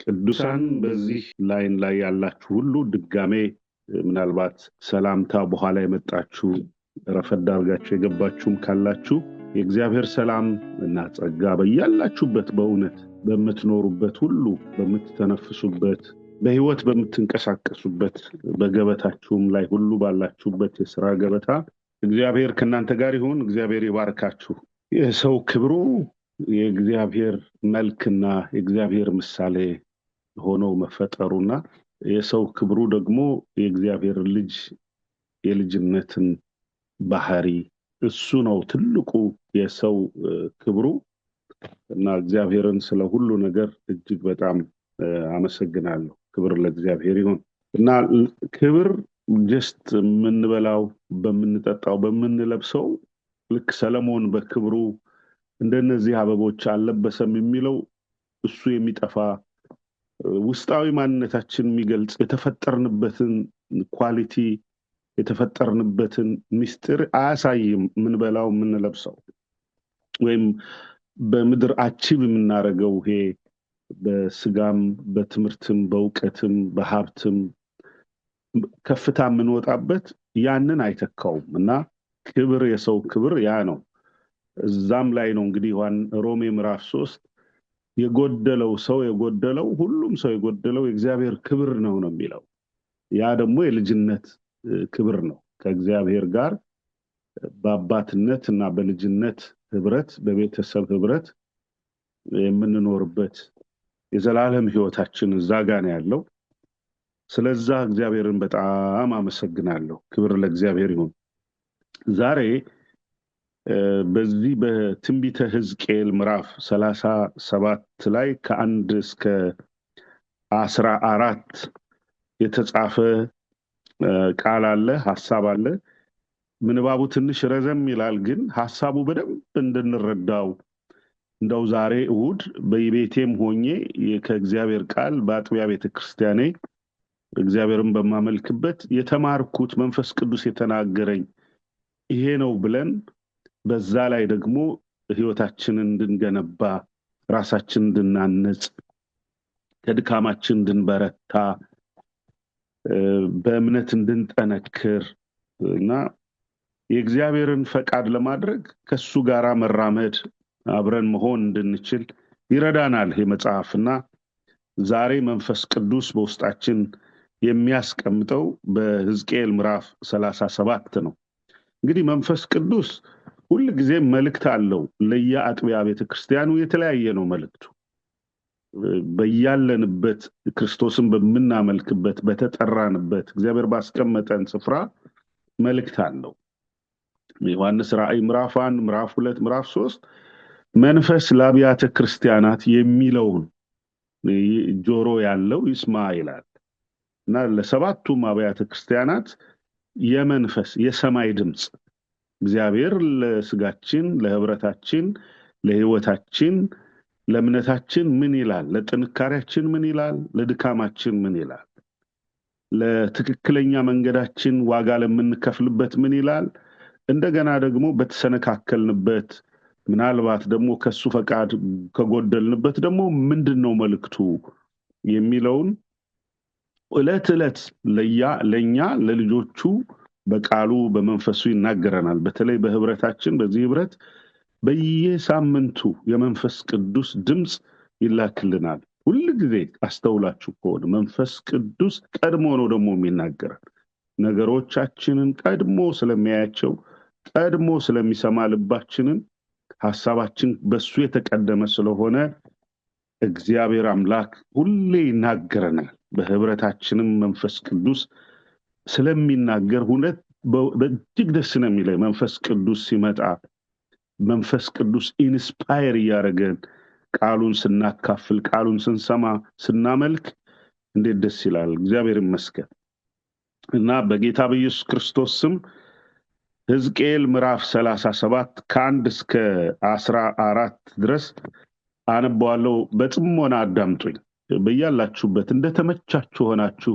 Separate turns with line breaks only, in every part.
ቅዱሳን በዚህ ላይን ላይ ያላችሁ ሁሉ ድጋሜ ምናልባት ሰላምታ በኋላ የመጣችሁ ረፈድ አድርጋችሁ የገባችሁም ካላችሁ የእግዚአብሔር ሰላም እና ጸጋ በያላችሁበት በእውነት በመትኖሩበት ሁሉ በመተነፍሱበት በህይወት በመትንቀሳቀሱበት በገበታችሁም ላይ ሁሉ ባላችሁበት የሥራ ገበታ እግዚአብሔር ከናንተ ጋር ይሁን። እግዚአብሔር ይባርካችሁ። የሰው ክብሩ የእግዚአብሔር መልክና የእግዚአብሔር ምሳሌ ሆኖ መፈጠሩና የሰው ክብሩ ደግሞ የእግዚአብሔር ልጅ የልጅነትን ባህሪ እሱ ነው ትልቁ የሰው ክብሩ እና እግዚአብሔርን ስለ ሁሉ ነገር እጅግ በጣም አመሰግናለሁ። ክብር ለእግዚአብሔር ይሁን እና ክብር just ምንበላው በምንጠጣው በምንለብሰው ልክ ሰለሞን በክብሩ እንደነዚህ አበቦች አለበሰም የሚለው እሱ የሚጠፋ ውስጣዊ ማንነታችን የሚገልጽ የተፈጠርንበትን ኳሊቲ የተፈጠርንበትን ሚስጥር አያሳይም። ምንበላው ምንለብሰው ወይም በምድር አቺቭ የምናረገው ይሄ በስጋም በትምህርትም በእውቀትም በሀብትም ከፍታ የምንወጣበት ያንን አይተካውም እና ክብር የሰው ክብር ያ ነው። እዛም ላይ ነው እንግዲህ ሮሜ ምዕራፍ 3 የጎደለው ሁሉም ሰው የጎደለው የእግዚአብሔር ክብር ነው የሚለው። ያ ደግሞ የልጅነት ክብር ነው። ከእግዚአብሔር ጋር በአባትነት እና በልጅነት ህብረት በቤተሰብ ህብረት የምንኖርበት የዘላለም ህይወታችን እዛ ጋር ነው ያለው። ስለዛ እግዚአብሔርን በጣም አመሰግናለሁ። ክብር ለእግዚአብሔር ይሁን። ዛሬ በዚህ በትንቢተ ሕዝቅኤል ምዕራፍ 37 ላይ ከ1 እስከ 14 የተጻፈ ቃል አለ፣ ሐሳብ አለ። ምንባቡ ትንሽ ረዘም ይላል፣ ግን ሐሳቡ በደንብ እንድንረዳው እንደው ዛሬ እሁድ በቤቴም ሆኜ ከእግዚአብሔር ቃል በአጥቢያ ቤተክርስቲያኔ እግዚአብሔርን በማመልክበት የተማርኩት መንፈስ ቅዱስ የተናገረኝ ይሄ ነው ብለን በዛ ላይ ደግሞ ህይወታችንን እንድንገነባ ራሳችንን እንድናነጽ ከድካማችን እንድንበረታ በእምነት እንድንጠነክር እና የእግዚአብሔርን ፈቃድ ለማድረግ ከሱ ጋር መራመድ አብረን መሆን እንድንችል ይረዳናል ይሄ መጽሐፍና ዛሬ መንፈስ ቅዱስ በውስጣችን የሚያስቀምጠው በሕዝቅኤል ምዕራፍ 37 ነው። እንግዲህ መንፈስ ቅዱስ ሁሉ ጊዜ መልእክት አለው። ለየአጥቢያ ቤተክርስቲያኑ የተለያየ ነው መልእክቱ። በያለንበት ክርስቶስን በመናመልክበት በተጠራንበት እግዚአብሔር ባስቀመጠን ስፍራ መልእክት አለው። ዮሐንስ ራእይ ምዕራፍ 1 ምዕራፍ 2 ምዕራፍ 3 መንፈስ ለአብያተ ክርስቲያናት የሚለውን ጆሮ ያለው ይስማ ይላል እና ለሰባቱም አብያተ ክርስቲያናት የመንፈስ የሰማይ ድምጽ እግዚአብሔር ለስጋችን ለህብረታችን ለህይወታችን ለእምነታችን ምን ይላል፣ ለጥንካሬያችን ምን ይላል፣ ለድካማችን ምን ይላል፣ ለትክክለኛ መንገዳችን ዋጋ ለምንከፍልበት ምን ይላል፣ እንደገና ደግሞ በተሰነካከልንበት ምናልባት ደግሞ ከሱ ፈቃድ ከጎደልንበት ደግሞ ምንድነው መልእክቱ የሚለውን ዕለት ለኛ ለልጆቹ በቃሉ በመንፈሱ ይናገረናል። በተለይ በህብረታችን በዚህ ህብረት በየሳምንቱ የመንፈስ ቅዱስ ድምጽ ይላክልናል። ሁሉ ጊዜ አስተውላችሁ ከሆነ መንፈስ ቅዱስ ቀድሞ ነው ደግሞ የሚናገረን። ነገሮቻችንን ቀድሞ ስለሚያያቸው ቀድሞ ስለሚሰማ ልባችንን ሐሳባችን በሱ የተቀደመ ስለሆነ እግዚአብሔር አምላክ ሁሌ ይናገረናል። በህብረታችንም መንፈስ ቅዱስ ስለሚናገር ሁለት በእጅግ ደስ ነው የሚለው። መንፈስ ቅዱስ ሲመጣ መንፈስ ቅዱስ ኢንስፓየር ያደርገን ቃሉን ስናካፍል ቃሉን ስንሰማ ስናመልክ እንዴት ደስ ይላል። እግዚአብሔር ይመስገን እና በጌታ በኢየሱስ ክርስቶስ ስም ሕዝቅኤል ምዕራፍ 37 ከ1 እስከ 14 ድረስ አነባዋለሁ። በጥሞና አዳምጡኝ። በያላችሁበት እንደተመቻችሁ ሆናችሁ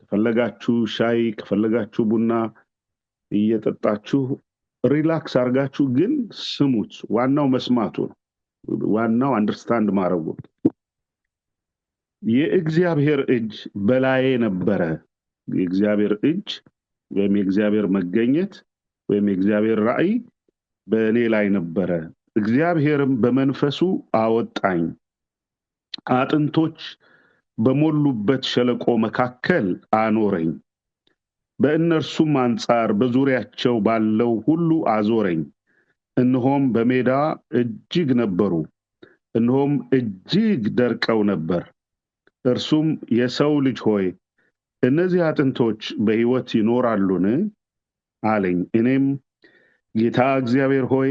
ከፈለጋችሁ ሻይ ከፈለጋችሁ ቡና እየጠጣችሁ ሪላክስ አርጋችሁ ግን ስሙት። ዋናው መስማቱ ነው። ዋናው አንደርስታንድ ማድረጉ። የእግዚአብሔር እጅ በላዬ ነበረ። የእግዚአብሔር እጅ ወይም የእግዚአብሔር መገኘት ወይም የእግዚአብሔር ራእይ በእኔ ላይ ነበረ። እግዚአብሔርም በመንፈሱ አወጣኝ፣ አጥንቶች በሞሉበት ሸለቆ መካከል አኖረኝ። በእነርሱም አንጻር በዙሪያቸው ባለው ሁሉ አዞረኝ። እነሆም በሜዳ እጅግ ነበሩ፣ እነሆም እጅግ ደርቀው ነበር። እርሱም የሰው ልጅ ሆይ እነዚህ አጥንቶች በሕይወት ይኖራሉን አለኝ። እኔም ጌታ እግዚአብሔር ሆይ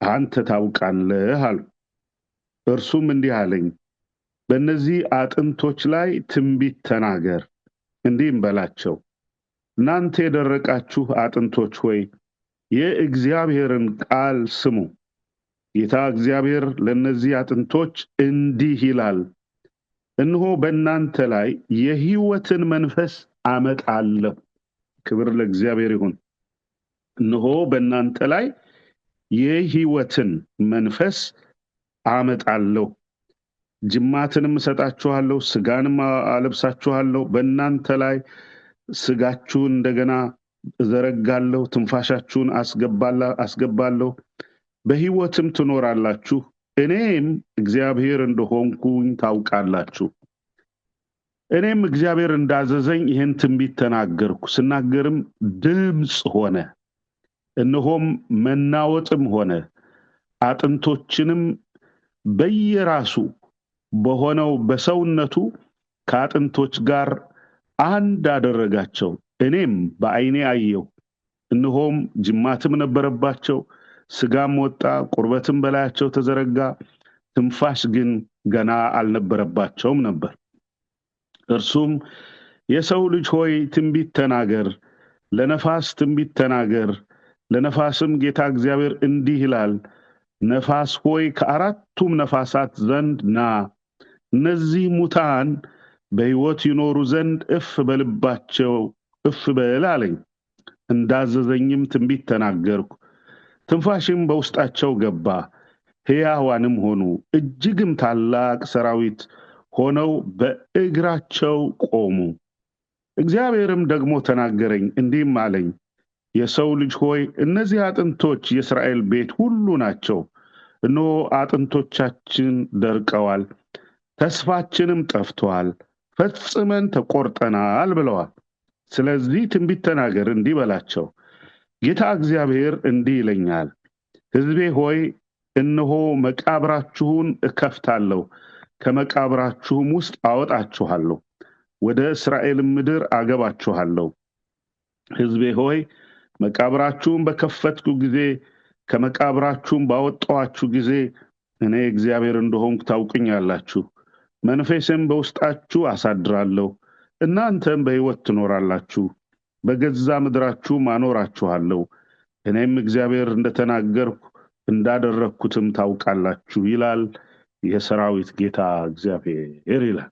አንተ ታውቃለህ አልሁ። እርሱም እንዲህ አለኝ፣ በእነዚህ አጥንቶች ላይ ትንቢት ተናገር፣ እንዲህም በላቸው፣ እናንተ የደረቃችሁ አጥንቶች ሆይ የእግዚአብሔርን ቃል ስሙ። ጌታ እግዚአብሔር ለእነዚህ አጥንቶች እንዲህ ይላል፣ እነሆ በእናንተ ላይ የሕይወትን መንፈስ አመጣለሁ። ክብር ለእግዚአብሔር ይሁን። እነሆ በእናንተ ላይ የሕይወትን መንፈስ አመጣለሁ፣ ጅማትንም እሰጣችኋለሁ፣ ሥጋንም አለብሳችኋለሁ። በእናንተ ላይ ሥጋችሁን እንደገና እዘረጋለሁ፣ ትንፋሻችሁን አስገባለሁ፣ በሕይወትም ትኖራላችሁ። እኔም እግዚአብሔር እንደሆንኩኝ ታውቃላችሁ። እኔም እግዚአብሔር እንዳዘዘኝ ይህን ትንቢት ተናገርኩ። ስናገርም ድምፅ ሆነ፣ እነሆም መናወጥም ሆነ። አጥንቶችንም በየራሱ በሆነው በሰውነቱ ከአጥንቶች ጋር አንድ አደረጋቸው። እኔም በዓይኔ አየሁ፣ እነሆም ጅማትም ነበረባቸው፣ ሥጋም ወጣ፣ ቁርበትም በላያቸው ተዘረጋ። ትንፋሽ ግን ገና አልነበረባቸውም ነበር። እርሱም የሰው ልጅ ሆይ ትንቢት ተናገር፣ ለነፋስ ትንቢት ተናገር። ለነፋስም ጌታ እግዚአብሔር እንዲህ ይላል፣ ነፋስ ሆይ ከአራቱም ነፋሳት ዘንድ ና፣ እነዚህ ሙታን በሕይወት ይኖሩ ዘንድ እፍ በልባቸው እፍ በል አለኝ። እንዳዘዘኝም ትንቢት ተናገርኩ። ትንፋሽም በውስጣቸው ገባ፣ ሕያዋንም ሆኑ፣ እጅግም ታላቅ ሰራዊት ሆነው በእግራቸው ቆሙ። እግዚአብሔርም ደግሞ ተናገረኝ፣ እንዲህም አለኝ፣ የሰው ልጅ ሆይ እነዚህ አጥንቶች የእስራኤል ቤት ሁሉ ናቸው። እነሆ አጥንቶቻችን ደርቀዋል፣ ተስፋችንም ጠፍቷል፣ ፈጽመን ተቆርጠናል ብለዋል። ስለዚህ ትንቢት ተናገር፣ እንዲህ በላቸው፣ ጌታ እግዚአብሔር እንዲህ ይለኛል፣ ሕዝቤ ሆይ እነሆ መቃብራችሁን እከፍታለሁ፣ ከመቃብራችሁም ውስጥ አወጣችኋለሁ፣ ወደ እስራኤል ምድር አገባችኋለሁ። ሕዝቤ ሆይ መቃብራችሁን በከፈትኩ ጊዜ ከመቃብራችሁም ባወጣኋችሁ ጊዜ እኔ እግዚአብሔር እንደሆንኩ ታውቁኛላችሁ። መንፈሴም በውስጣችሁ አሳድራለሁ፣ እናንተም በሕይወት ትኖራላችሁ፣ በገዛ ምድራችሁም አኖራችኋለሁ። እኔም እግዚአብሔር እንደተናገርኩ እንዳደረግኩትም ታውቃላችሁ ይላል የሰራዊት ጌታ እግዚአብሔር ይላል።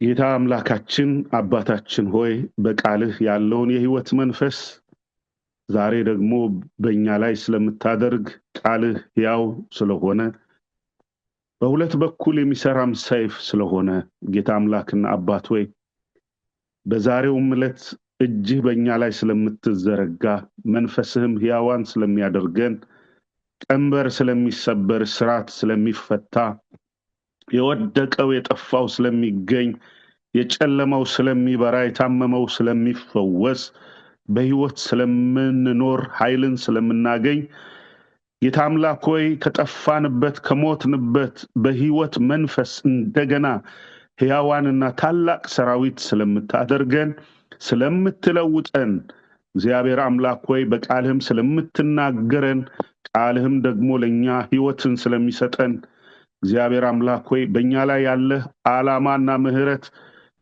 ጌታ አምላካችን አባታችን ሆይ በቃልህ ያለውን የሕይወት መንፈስ ዛሬ ደግሞ በእኛ ላይ ስለምታደርግ ቃልህ ሕያው ስለሆነ በሁለት በኩል የሚሰራም ሰይፍ ስለሆነ ጌታ አምላክና አባት ሆይ በዛሬውም ዕለት እጅህ በእኛ ላይ ስለምትዘረጋ መንፈስህም ሕያዋን ስለሚያደርገን ቀንበር ስለሚሰበር ስራት ስለሚፈታ የወደቀው የጠፋው ስለሚገኝ የጨለመው ስለሚበራ የታመመው ስለሚፈወስ በሕይወት ስለምንኖር ኃይልን ስለምናገኝ ጌታ አምላክ ሆይ ከጠፋንበት ከሞትንበት በሕይወት መንፈስ እንደገና ሕያዋንና ታላቅ ሰራዊት ስለምታደርገን ስለምትለውጠን እግዚአብሔር አምላክ ሆይ በቃልህም ስለምትናገረን ቃልህም ደግሞ ለኛ ሕይወትን ስለሚሰጠን እግዚአብሔር አምላክ ሆይ በእኛ ላይ ያለህ ዓላማና ምሕረት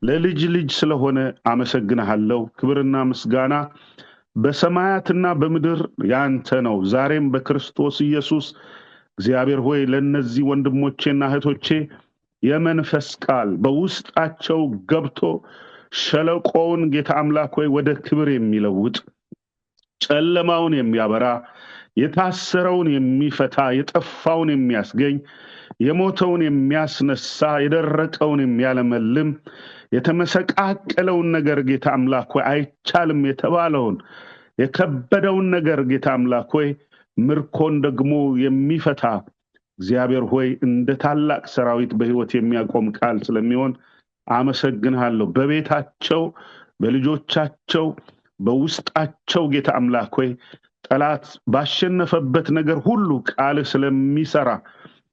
ለልጅ ልጅ ስለሆነ አመሰግንሃለሁ። ክብርና ምስጋና በሰማያትና በምድር ያንተ ነው፣ ዛሬም በክርስቶስ ኢየሱስ። እግዚአብሔር ሆይ ለነዚህ ወንድሞቼና እህቶቼ የመንፈስ ቃል በውስጣቸው ገብቶ ሸለቆውን ጌታ አምላክ ሆይ ወደ ክብር የሚለውጥ ጨለማውን የሚያበራ የታሰረውን የሚፈታ የጠፋውን የሚያስገኝ የሞተውን የሚያስነሳ የደረቀውን የሚያለመልም የተመሰቃቀለውን ነገር ጌታ አምላክ ሆይ አይቻልም የተባለውን የከበደውን ነገር ጌታ አምላክ ሆይ ምርኮን ደግሞ የሚፈታ እግዚአብሔር ሆይ እንደ ታላቅ ሰራዊት በሕይወት የሚያቆም ቃል ስለሚሆን አመሰግንሃለሁ። በቤታቸው በልጆቻቸው በውስጣቸው ጌታ አምላክ ሆይ ጠላት ባሸነፈበት ነገር ሁሉ ቃል ስለሚሰራ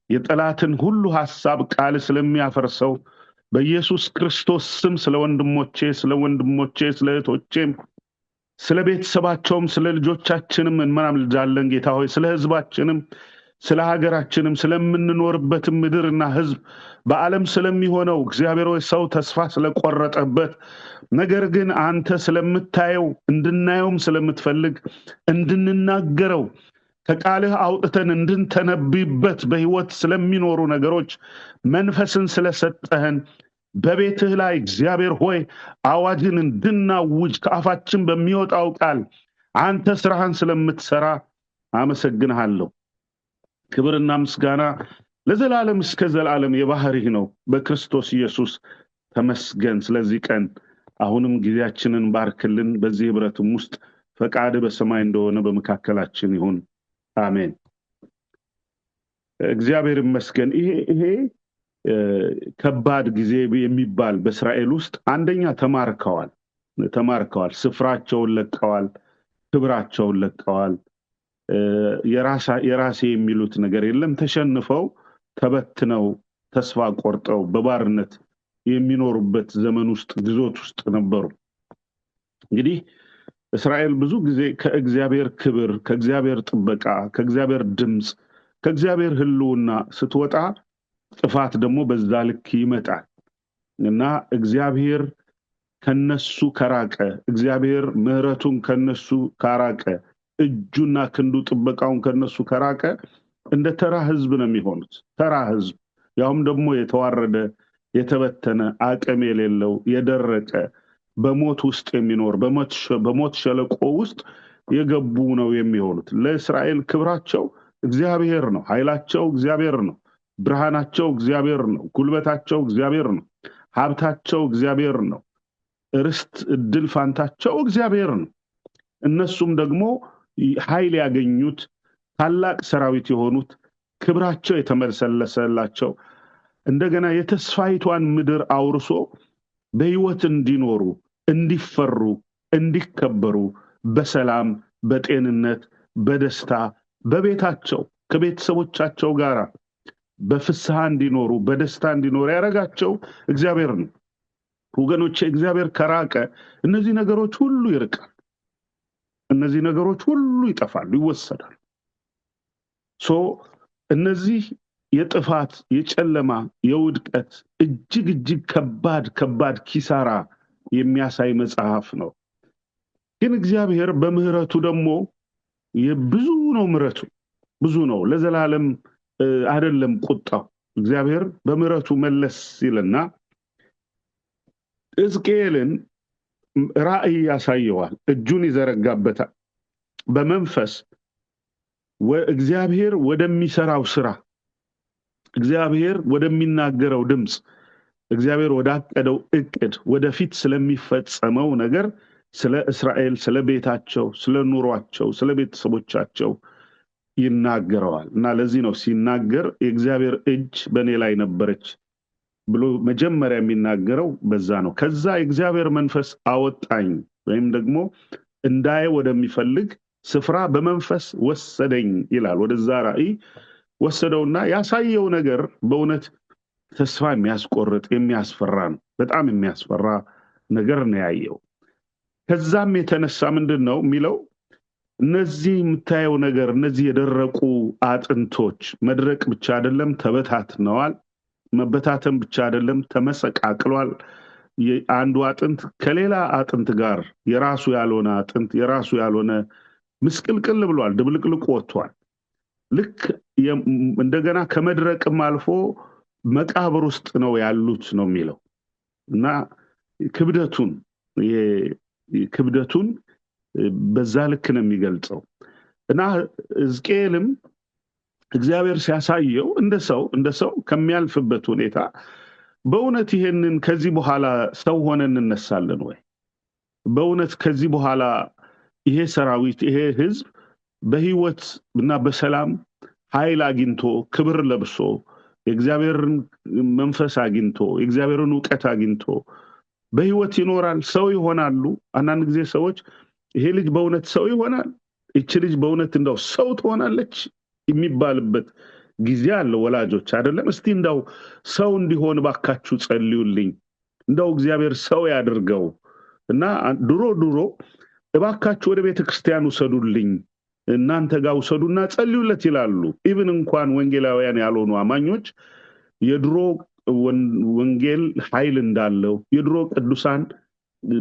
የጠላትን ሁሉ ሐሳብ ቃል ስለሚያፈርሰው በኢየሱስ ክርስቶስ ስም ስለ ወንድሞቼ ስለ እህቶቼም ስለ ቤተሰባቸውም ስለ ልጆቻችንም እንማልዳለን ጌታ ሆይ ስለ ሕዝባችንም ስለ ሀገራችንም ስለምንኖርበት ምድርና ሕዝብ በዓለም ስለሚሆነው እግዚአብሔር ሆይ ሰው ተስፋ ስለቆረጠበት ነገር ግን አንተ ስለምታየው እንድናየውም ስለምትፈልግ እንድንናገረው ከቃልህ አውጥተን እንድንተነብይበት በሕይወት ስለሚኖሩ ነገሮች መንፈስን ስለሰጠህን በቤትህ ላይ እግዚአብሔር ሆይ አዋጅን እንድናውጅ ከአፋችን በሚወጣው ቃል አንተ ስራህን ስለምትሰራ አመሰግንሃለሁ። ክብርና ምስጋና ለዘላለም እስከ ዘላለም የባህሪህ ነው። በክርስቶስ ኢየሱስ ተመስገን። ስለዚህ ቀን አሁንም ጊዜያችንን ባርክልን። በዚህ ህብረትም ውስጥ ፈቃድ በሰማይ እንደሆነ በመካከላችን ይሁን። አሜን። እግዚአብሔር ይመስገን። ይሄ ከባድ ጊዜ የሚባል በእስራኤል ውስጥ አንደኛ ተማርከዋል፣ ስፍራቸውን ለቀዋል፣ ክብራቸውን ለቀዋል። የራሴ የሚሉት ነገር የለም። ተሸንፈው ተበትነው ተስፋ ቆርጠው በባርነት የሚኖሩበት ዘመን ውስጥ ግዞት ውስጥ ነበሩ። እንግዲህ እስራኤል ብዙ ጊዜ ከእግዚአብሔር ክብር፣ ከእግዚአብሔር ጥበቃ፣ ከእግዚአብሔር ድምጽ፣ ከእግዚአብሔር ህልውና ስትወጣ ጥፋት ደግሞ በዛ ልክ ይመጣል እና እግዚአብሔር ከነሱ ከራቀ፣ እግዚአብሔር ምህረቱን ከነሱ ካራቀ፣ እጁና ክንዱ ጥበቃውን ከነሱ ከራቀ እንደ ተራ ህዝብ ነው የሚሆኑት። ተራ ህዝብ ያውም ደግሞ የተዋረደ፣ የተበተነ፣ አቅም የሌለው፣ የደረቀ፣ በሞት ውስጥ የሚኖር በሞት ሸለቆ ውስጥ የገቡ ነው የሚሆኑት። ለእስራኤል ክብራቸው እግዚአብሔር ነው፣ ኃይላቸው እግዚአብሔር ነው፣ ብርሃናቸው እግዚአብሔር ነው፣ ጉልበታቸው እግዚአብሔር ነው፣ ሀብታቸው እግዚአብሔር ነው፣ ርስት እድል ፋንታቸው እግዚአብሔር ነው። እነሱም ደግሞ ኃይል ያገኙት ታላቅ ሰራዊት የሆኑት ክብራቸው የተመለሰላቸው እንደገና የተስፋይቷን ምድር አውርሶ በሕይወት እንዲኖሩ፣ እንዲፈሩ፣ እንዲከበሩ በሰላም በጤንነት በደስታ በቤታቸው ከቤተሰቦቻቸው ጋር በፍስሐ እንዲኖሩ በደስታ እንዲኖሩ ያረጋቸው እግዚአብሔር ነው። ወገኖቼ እግዚአብሔር ከራቀ እነዚህ ነገሮች ሁሉ ይርቃል። እነዚህ ነገሮች ሁሉ ይጠፋሉ፣ ይወሰዳሉ። እነዚህ የጥፋት የጨለማ የውድቀት እጅግ ከባድ ኪሳራ የሚያሳይ መጽሐፍ ነው። ግን እግዚአብሔር በምህረቱ ደግሞ ብዙ ነው፣ ምህረቱ ብዙ ነው። ለዘላለም አይደለም ቁጣው። እግዚአብሔር በምህረቱ መለስ ይልና ሕዝቅኤልን ራእይ ያሳየዋል፣ እጁን ይዘረጋበታል። በመንፈስ እግዚአብሔር ወደሚሰራው ስራ፣ እግዚአብሔር ወደሚናገረው ድምጽ፣ እግዚአብሔር ወዳቀደው እቅድ፣ ወደፊት ስለሚፈጸመው ነገር ስለ እስራኤል፣ ስለ ቤታቸው፣ ስለ ኑሯቸው፣ ስለ ቤተሰቦቻቸው ይናገረዋል። እና ለዚህ ነው ሲናገር የእግዚአብሔር እጅ በእኔ ላይ ነበረች ብሎ መጀመሪያ የሚናገረው በዛ ነው። ከዛ የእግዚአብሔር መንፈስ አወጣኝ ወይም ደግሞ እንዳየ ወደሚፈልግ ስፍራ በመንፈስ ወሰደኝ ይላል። ወደዛ ራእይ ወሰደውና ያሳየው ነገር በእውነት ተስፋ የሚያስቆርጥ የሚያስፈራ ነው። በጣም የሚያስፈራ ነገር ነው ያየው። ከዛም የተነሳ ምንድነው የሚለው? እነዚህ የምታየው ነገር፣ እነዚህ የደረቁ አጥንቶች መድረቅ ብቻ አይደለም ተበታትነዋል። መበታተን ብቻ አይደለም ተመሰቃቅሏል። አንዱ አጥንት ከሌላ አጥንት ጋር የራሱ ያልሆነ አጥንት የራሱ ያልሆነ ምስቅልቅል ብሏል፣ ድብልቅልቅ ወጥቷል። ልክ እንደገና ከመድረቅም አልፎ መቃብር ውስጥ ነው ያሉት ነው የሚለው እና ክብደቱን በዛ ልክ ነው የሚገልጸው። እና ሕዝቅኤልም እግዚአብሔር ሲያሳየው እንደ ሰው ከሚያልፍበት ሁኔታ በእውነት ይሄንን ከዚህ በኋላ ሰው ሆነን እንነሳለን ወይ? በእውነት ከዚህ በኋላ ይሄ ሰራዊት ይሄ ህዝብ በህይወት እና በሰላም ኃይል አግኝቶ ክብር ለብሶ የእግዚአብሔርን መንፈስ አግኝቶ የእግዚአብሔርን ዕውቀት አግኝቶ በህይወት ይኖራል? ሰው ይሆናሉ? አንዳንድ ጊዜ ሰዎች ይሄ ልጅ በእውነት ሰው ይሆናል፣ እቺ ልጅ በእውነት እንደው ሰው ትሆናለች የሚባልበት ጊዜ አለ። ወላጆች አይደለም እስቲ እንደው ሰው እንዲሆን ባካችሁ ጸልዩልኝ፣ እንደው እግዚአብሔር ሰው ያድርገው እና ድሮ እባካችሁ ወደ ቤተክርስቲያን ውሰዱልኝ፣ እናንተ ጋር ውሰዱና ጸልዩለት ይላሉ። ኢቭን እንኳን ወንጌላውያን ያልሆኑ አማኞች የድሮ ወንጌል ኃይል እንዳለው የድሮ ቅዱሳን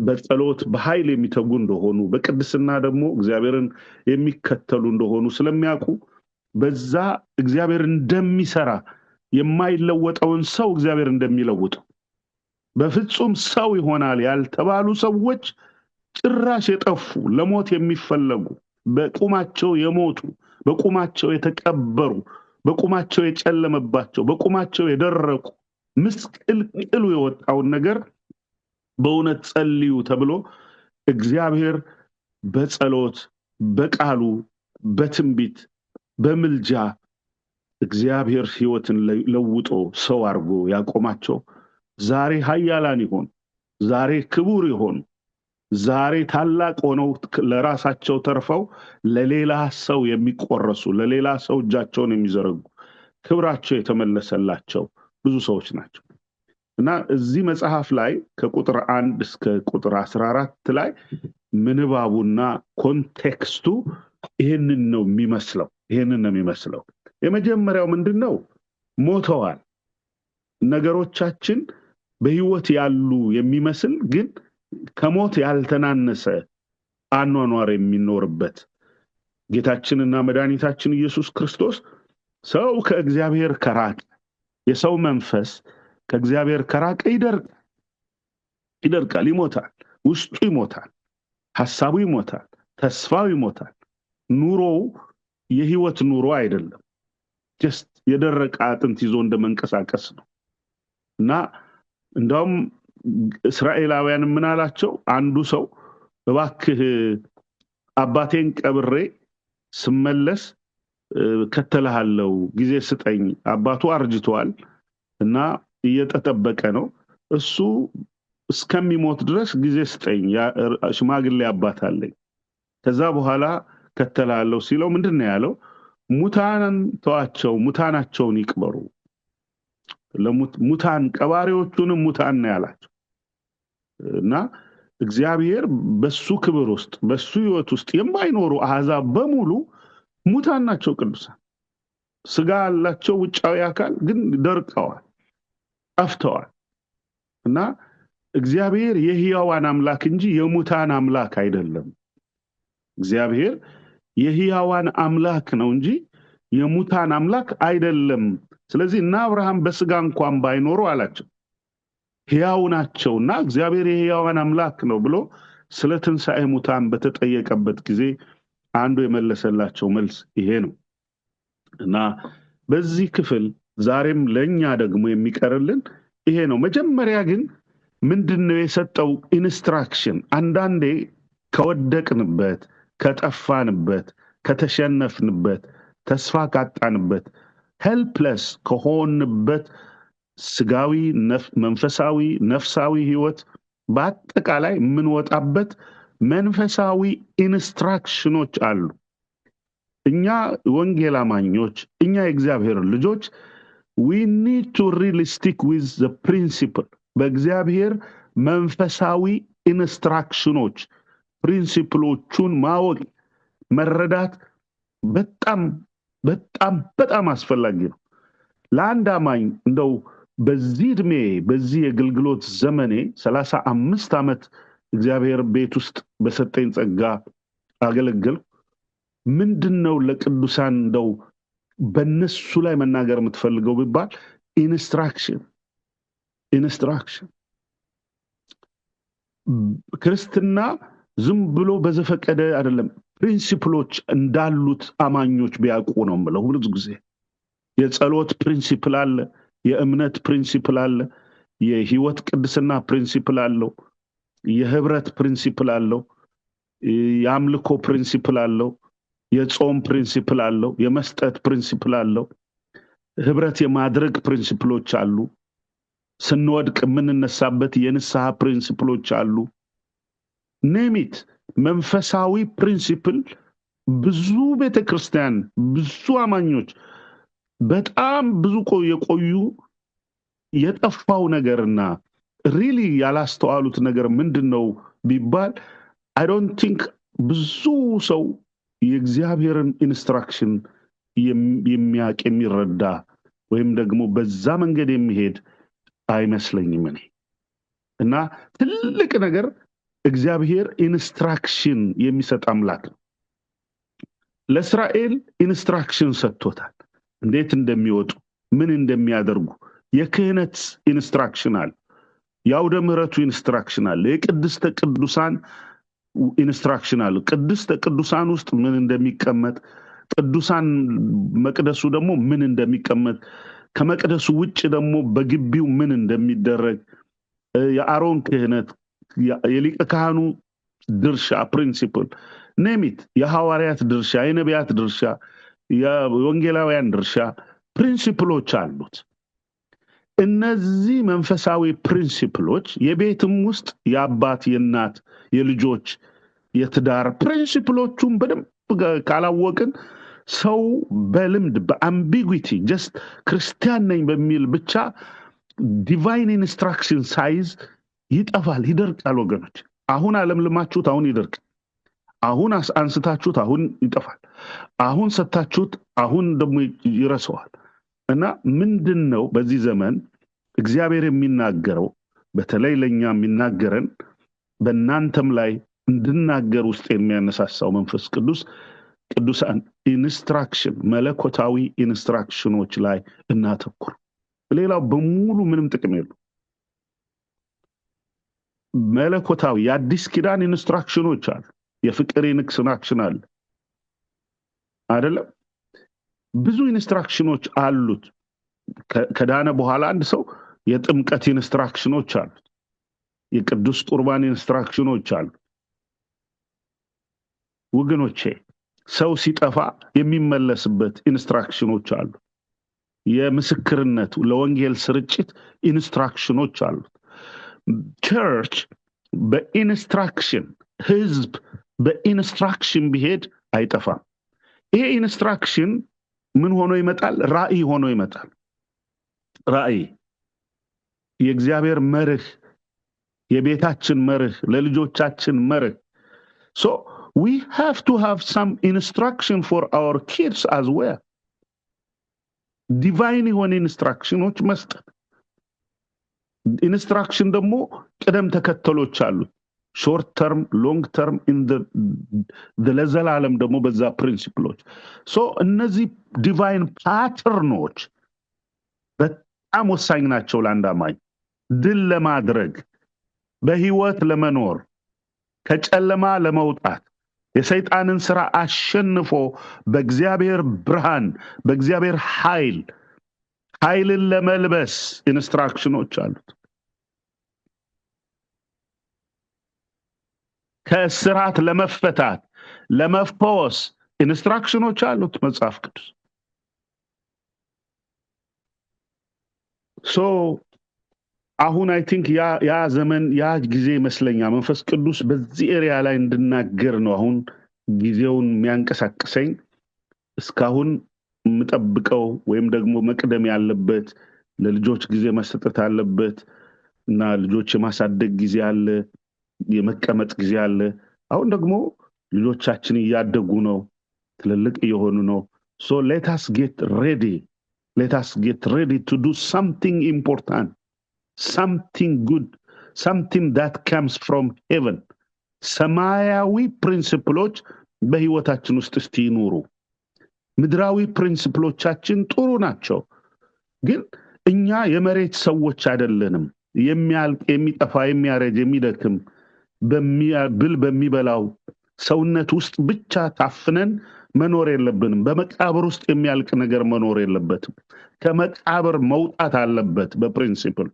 በጸሎት በኃይል የሚተጉ እንደሆኑ በቅድስና ደግሞ እግዚአብሔርን የሚከተሉ እንደሆኑ ስለሚያውቁ በዛ እግዚአብሔር እንደሚሰራ የማይለወጠውን ሰው እግዚአብሔር እንደሚለውጠው በፍጹም ሰው ይሆናል ያልተባሉ ሰዎች ጭራሽ የጠፉ ለሞት የሚፈለጉ በቁማቸው የሞቱ በቁማቸው የተቀበሩ በቁማቸው የጨለመባቸው በቁማቸው የደረቁ ምስቅልቅሉ የወጣውን ነገር በእውነት ጸልዩ ተብሎ እግዚአብሔር በጸሎት በቃሉ በትንቢት በምልጃ እግዚአብሔር ሕይወትን ለውጦ ሰው አድርጎ ያቆማቸው ዛሬ ኃያላን ይሆን፣ ዛሬ ክቡር ይሆን፣ ዛሬ ታላቅ ሆነው ለራሳቸው ተርፈው ለሌላ ሰው የሚቆረሱ ለሌላ ሰው እጃቸውን የሚዘረጉ ክብራቸው የተመለሰላቸው ብዙ ሰዎች ናቸው። እና እዚህ መጽሐፍ ላይ ከቁጥር 1 እስከ ቁጥር 14 ላይ ምንባቡና ኮንቴክስቱ ይሄንን ነው የሚመስለው። የመጀመሪያው ምንድነው? ሞተዋል። ነገሮቻችን በህይወት ያሉ የሚመስል ግን ከሞት ያልተናነሰ አኗኗር የሚኖርበት ጌታችንና መድኃኒታችን ኢየሱስ ክርስቶስ ሰው ከእግዚአብሔር ከራቀ የሰው መንፈስ ከእግዚአብሔር ከራቀ ይደርቃል፣ ይሞታል፣ ውስጡ ይሞታል፣ ሐሳቡ ይሞታል፣ ተስፋው ይሞታል። ኑሮው የህይወት ኑሮ አይደለም፣ just የደረቀ አጥንት ይዞ እንደመንቀሳቀስ ነው። እና እንደውም እስራኤላውያን ምን አላቸው? አንዱ ሰው እባክህ አባቴን ቀብሬ ስመለስ ከተልሃለው ጊዜ ስጠኝ፣ አባቱ አርጅቷል እና እየተጠበቀ ነው፣ እሱ እስከሚሞት ድረስ ጊዜ ስጠኝ፣ ሽማግሌ አባት አለኝ፣ ከዛ በኋላ ከተልሃለው ሲለው ምንድነው ያለው? ሙታንን ተዋቸው፣ ሙታናቸውን ይቅበሩ፣ ለሙታን ቀባሪዎቹንም ሙታን ነው ያላቸው። እና እግዚአብሔር በሱ ክብር ውስጥ በሱ ሕይወት ውስጥ የማይኖሩ አሕዛብ በሙሉ ሙታን ናቸው። ቅዱሳን ስጋ አላቸው፣ ውጫዊ አካል ግን ደርቀዋል፣ ጠፍተዋል። እና እግዚአብሔር የሕያዋን አምላክ እንጂ የሙታን አምላክ አይደለም። እግዚአብሔር የሕያዋን አምላክ ነው እንጂ የሙታን አምላክ አይደለም። ስለዚህ እና አብርሃም በስጋ እንኳን ባይኖሩ አላቸው ሕያው ናቸውና እግዚአብሔር የሕያዋን አምላክ ነው ብሎ ስለ ትንሣኤ ሙታን በተጠየቀበት ጊዜ አንዱ የመለሰላቸው መልስ ይሄ ነው። እና በዚህ ክፍል ዛሬም ለኛ ደግሞ የሚቀርልን ይሄ ነው። መጀመሪያ ግን ምንድነው የሰጠው ኢንስትራክሽን? አንዳንዴ ከወደቅንበት ከጠፋንበት ከተሸነፍንበት ተስፋ ካጣንበት ሄልፕለስ ከሆንበት ስጋዊ መንፈሳዊ ነፍሳዊ ሕይወት በአጠቃላይ የምንወጣበት መንፈሳዊ ኢንስትራክሽኖች አሉ። እኛ ወንጌል አማኞች እኛ የእግዚአብሔር ልጆች we need to really stick with the principle በእግዚአብሔር መንፈሳዊ ኢንስትራክሽኖች ፕሪንሲፕሎቹን ማወቅ መረዳት በጣም በጣም በጣም አስፈላጊ ነው። ለአንድ አማኝ እንደው በዚህ ዕድሜ በዚህ የግልግሎት ዘመኔ 35 ዓመት እግዚአብሔር ቤት ውስጥ በሰጠኝ ጸጋ አገለግል ምንድነው ለቅዱሳን እንደው በነሱ ላይ መናገር የምትፈልገው ቢባል ኢንስትራክሽን ክርስትና ዝም ብሎ በዘፈቀደ አይደለም። ፕሪንሲፕሎች እንዳሉት አማኞች ቢያውቁ ነው የምለው። ብዙ ጊዜ የጸሎት ፕሪንሲፕል አለ፣ የእምነት ፕሪንሲፕል አለ፣ የህይወት ቅድስና ፕሪንሲፕል አለው፣ የህብረት ፕሪንሲፕል አለው፣ የአምልኮ ፕሪንሲፕል አለው፣ የጾም ፕሪንሲፕል አለው፣ የመስጠት ፕሪንሲፕል አለው፣ ህብረት የማድረግ ፕሪንሲፕሎች አሉ፣ ስንወድቅ የምንነሳበት የንስሐ ፕሪንሲፕሎች አሉ። ኔሚት መንፈሳዊ ፕሪንሲፕል ብዙ ቤተክርስቲያን ብዙ አማኞች በጣም ብዙ የቆዩ የጠፋው ነገርና ሪሊ ያላስተዋሉት ነገር ምንድነው ቢባል I don't think ብዙ ሰው የእግዚአብሔርን ኢንስትራክሽን የሚያቅ የሚረዳ ወይም ደግሞ በዛ መንገድ የሚሄድ አይመስለኝም እኔ። እና ትልቅ ነገር እግዚአብሔር ኢንስትራክሽን የሚሰጥ አምላክ ነው። ለእስራኤል ኢንስትራክሽን ሰጥቶታል፣ እንዴት እንደሚወጡ ምን እንደሚያደርጉ። የክህነት ኢንስትራክሽን አለ፣ የአውደ ምሕረቱ ኢንስትራክሽን አለ፣ የቅድስተ ቅዱሳን ኢንስትራክሽን አለ። ቅድስተ ቅዱሳን ውስጥ ምን እንደሚቀመጥ፣ ቅዱሳን መቅደሱ ደግሞ ምን እንደሚቀመጥ፣ ከመቅደሱ ውጭ ደግሞ በግቢው ምን እንደሚደረግ፣ የአሮን ክህነት፣ የሊቀ ካህኑ ድርሻ ፕሪንሲፕል ኔሚት፣ የሐዋርያት ድርሻ፣ የነቢያት ድርሻ፣ የወንጌላውያን ድርሻ ፕሪንሲፕሎች አሉት። እነዚህ መንፈሳዊ ፕሪንሲፕሎች የቤትም ውስጥ የአባት የእናት የልጆች የትዳር ፕሪንሲፕሎቹን በደንብ ካላወቅን ሰው በልምድ በአምቢጉቲ ጀስት ክርስቲያን ነኝ በሚል ብቻ ዲቫይን ኢንስትራክሽን ሳይዝ ይጠፋል፣ ይደርቃል። ወገኖች አሁን አለምልማችሁት አሁን ይደርቅ፣ አሁን አንስታችሁት አሁን ይጠፋል፣ አሁን ሰታችሁት አሁን ደግሞ ይረሳዋል። እና ምንድነው በዚህ ዘመን እግዚአብሔር የሚናገረው? በተለይ ለኛ የሚናገረን በእናንተም ላይ እንድናገር ውስጥ የሚያነሳሳው መንፈስ ቅዱሳን ኢንስትራክሽን መለኮታዊ ኢንስትራክሽኖች ላይ እናተኩር። ሌላው በሙሉ ምንም ጥቅም የለው። መለኮታዊ የአዲስ ኪዳን ኢንስትራክሽኖች አሉ፣ የፍቅር ኢንስትራክሽን አለ አይደለም? ብዙ ኢንስትራክሽኖች አሉት። ከዳነ በኋላ አንድ ሰው የጥምቀት ኢንስትራክሽኖች አሉት፣ የቅዱስ ቁርባን ኢንስትራክሽኖች አሉት። ወገኖቼ ሰው ሲጠፋ የሚመለስበት ኢንስትራክሽኖች አሉ። የምስክርነቱ ለወንጌል ስርጭት ኢንስትራክሽኖች አሉት። ቸርች በኢንስትራክሽን ህዝብ በኢንስትራክሽን ቢሄድ አይጠፋም። ይሄ ኢንስትራክሽን ምን ሆኖ ይመጣል? ራእይ ሆኖ ይመጣል። ራእይ የእግዚአብሔር መርህ፣ የቤታችን መርህ፣ ለልጆቻችን መርህ። So we have to have some instruction for our kids as well. Divine የሆነ ኢንስትራክሽኖች መስጠት። ኢንስትራክሽን ደግሞ ቅደም ተከተሎች አሉት። ሾርት ተርም፣ ሎንግ ተርም፣ ለዘላለም ደግሞ በዛ ፕሪንሲፕሎች። ሶ እነዚህ ዲቫይን ፓተርኖች በጣም ወሳኝ ናቸው ለአንድ አማኝ ድል ለማድረግ፣ በህይወት ለመኖር፣ ከጨለማ ለመውጣት፣ የሰይጣንን ስራ አሸንፎ በእግዚአብሔር ብርሃን በእግዚአብሔር ኃይልን ለመልበስ ኢንስትራክሽኖች አሉት። ከእስራት ለመፈታት ለመፈወስ ኢንስትራክሽኖች አሉት መጽሐፍ ቅዱስ። ሶ አሁን አይ ቲንክ ያ ዘመን ያ ጊዜ ይመስለኛል መንፈስ ቅዱስ በዚህ ኤሪያ ላይ እንድናገር ነው አሁን ጊዜውን የሚያንቀሳቅሰኝ። እስካሁን የምጠብቀው ወይም ደግሞ መቅደም ያለበት ለልጆች ጊዜ መስጠት አለበት እና ልጆች የማሳደግ ጊዜ አለ፣ የመቀመጥ ጊዜ አለ። አሁን ደግሞ ልጆቻችን እያደጉ ነው፣ ትልልቅ እየሆኑ ነው። So let us get ready to do something important, something good, something that comes from heaven. ሰማያዊ ፕሪንሲፕሎች በህይወታችን ውስጥ እስቲ ይኑሩ። ምድራዊ ፕሪንሲፕሎቻችን ጥሩ ናቸው፣ ግን እኛ የመሬት ሰዎች አይደለንም። የሚያልቅ የሚጠፋ የሚያረጅ የሚደክም በሚበላው ሰውነት ውስጥ ብቻ ታፍነን መኖር የለብንም። በመቃብር ውስጥ የሚያልቅ ነገር መኖር የለበትም። ከመቃብር መውጣት አለበት በፕሪንሲፕል።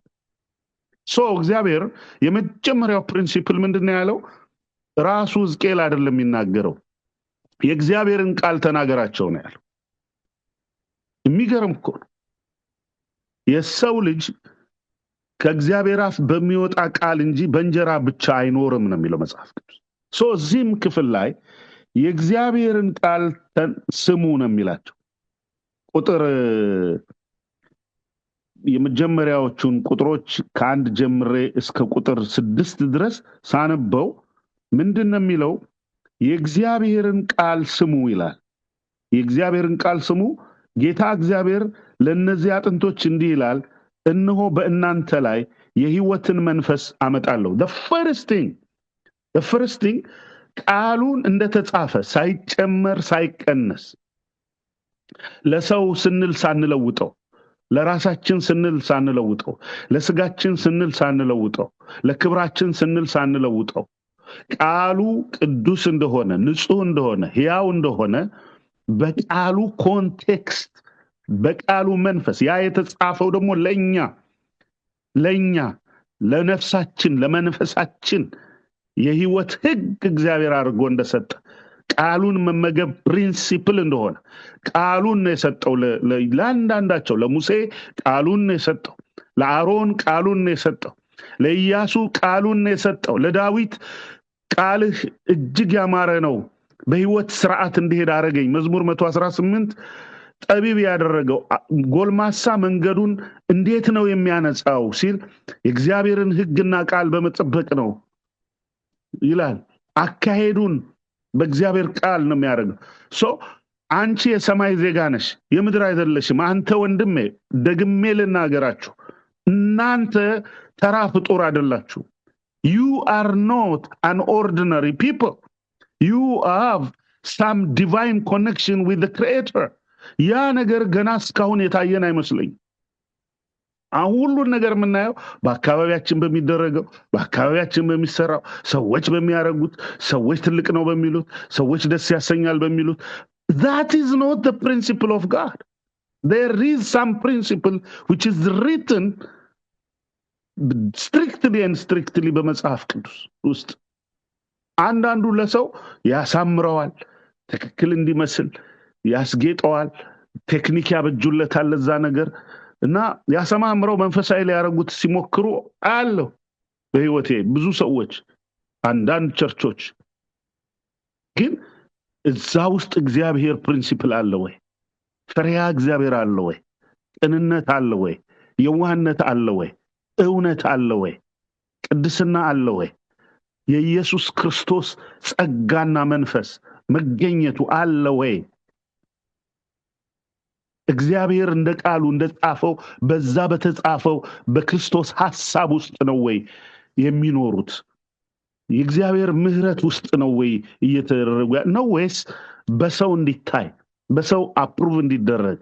እግዚአብሔር የመጀመሪያው ፕሪንሲፕል ምንድነው ያለው? ራሱ ሕዝቅኤል አይደለም የሚናገረው፣ የእግዚአብሔርን ቃል ተናገራቸው ነው ያለው። የሚገርም እኮ ነው። የሰው ልጅ ከእግዚአብሔር አፍ በሚወጣ ቃል እንጂ በእንጀራ ብቻ አይኖርም ነው የሚለው መጽሐፍ ቅዱስ። እዚህም ክፍል ላይ የእግዚአብሔርን ቃል ስሙ ነው የሚላቸው። ቁጥር የመጀመሪያዎቹን ቁጥሮች ከአንድ ጀምሬ እስከ ቁጥር 6 ድረስ ሳነበው ምንድነው የሚለው? የእግዚአብሔርን ቃል ስሙ ይላል። የእግዚአብሔርን ቃል ስሙ። ጌታ እግዚአብሔር ለእነዚህ አጥንቶች እንዲህ ይላል፣ እነሆ በእናንተ ላይ የሕይወትን መንፈስ አመጣለሁ። the first thing ቃሉን እንደተጻፈ ሳይጨመር ሳይቀነስ፣ ለሰው ስንል ሳንለውጠው፣ ለራሳችን ስንል ሳንለውጠው፣ ለስጋችን ስንል ሳንለውጠው፣ ለክብራችን ስንል ሳንለውጠው፣ ቃሉ ቅዱስ እንደሆነ፣ ንጹህ እንደሆነ፣ ሕያው እንደሆነ በቃሉ ኮንቴክስት፣ በቃሉ መንፈስ፣ ያ የተጻፈው ደግሞ ለኛ ለነፍሳችን ለመንፈሳችን የሕይወት ሕግ እግዚአብሔር አድርጎ እንደሰጠ፣ ቃሉን መመገብ ፕሪንሲፕል እንደሆነ ቃሉን ነው የሰጠው። ለአንዳንዳቸው ለሙሴ ቃሉን ነው የሰጠው፣ ለአሮን ቃሉን ነው የሰጠው፣ ለኢያሱ ቃሉን ነው የሰጠው፣ ለዳዊት ቃልህ እጅግ ያማረ ነው በሕይወት ስርዓት እንዲሄድ አረገኝ። መዝሙር 118 ጠቢብ ያደረገው ጎልማሳ መንገዱን እንዴት ነው የሚያነጻው ሲል የእግዚአብሔርን ሕግና ቃል በመጠበቅ ነው ይላል። አካሄዱን በእግዚአብሔር ቃል ነው የሚያደርገው። አንቺ የሰማይ ዜጋ ነሽ፣ የምድር አይደለሽም። አንተ ወንድሜ ደግሜ ልናገራችሁ፣ እናንተ ተራ ፍጡር አይደላችሁ። you are not an ordinary people. You have some divine connection with the creator. ያ ነገር ገና እስካሁን የታየን አይመስለኝ። ሁሉን ነገር የምናየው በአካባቢያችን በሚደረገው፣ በአካባቢያችን በሚሰራው፣ ሰዎች በሚያደርጉት፣ ሰዎች ትልቅ ነው በሚሉት፣ ሰዎች ደስ ያሰኛል በሚሉት። that is not the principle of God. There is some principle which is written strictly በመጽሐፍ ቅዱስ ውስጥ። አንዳንዱ ለሰው ያሳምረዋል፣ ትክክል እንዲመስል ያስጌጠዋል፣ ቴክኒክ ያበጁለታል ለዛ ነገር እና ያሰማምረው መንፈሳዊ ሊያረጉት ሲሞክሩ አለው። በህይወቴ ብዙ ሰዎች፣ አንዳንድ ቸርቾች ግን እዛ ውስጥ እግዚአብሔር ፕሪንሲፕል አለ ወይ? ፈሪሃ እግዚአብሔር አለ ወይ? ቅንነት አለ ወይ? የዋህነት አለ ወይ? እውነት አለ ወይ? ቅድስና አለ ወይ? የኢየሱስ ክርስቶስ ጸጋና መንፈስ መገኘቱ አለ ወይ? እግዚአብሔር እንደ ቃሉ እንደጻፈው በዛ በተጻፈው በክርስቶስ ሐሳብ ውስጥ ነው ወይ የሚኖሩት? የእግዚአብሔር ምሕረት ውስጥ ነው ወይ እየተደረገ ነው? ወይስ በሰው እንዲታይ፣ በሰው አፕሩቭ እንዲደረግ፣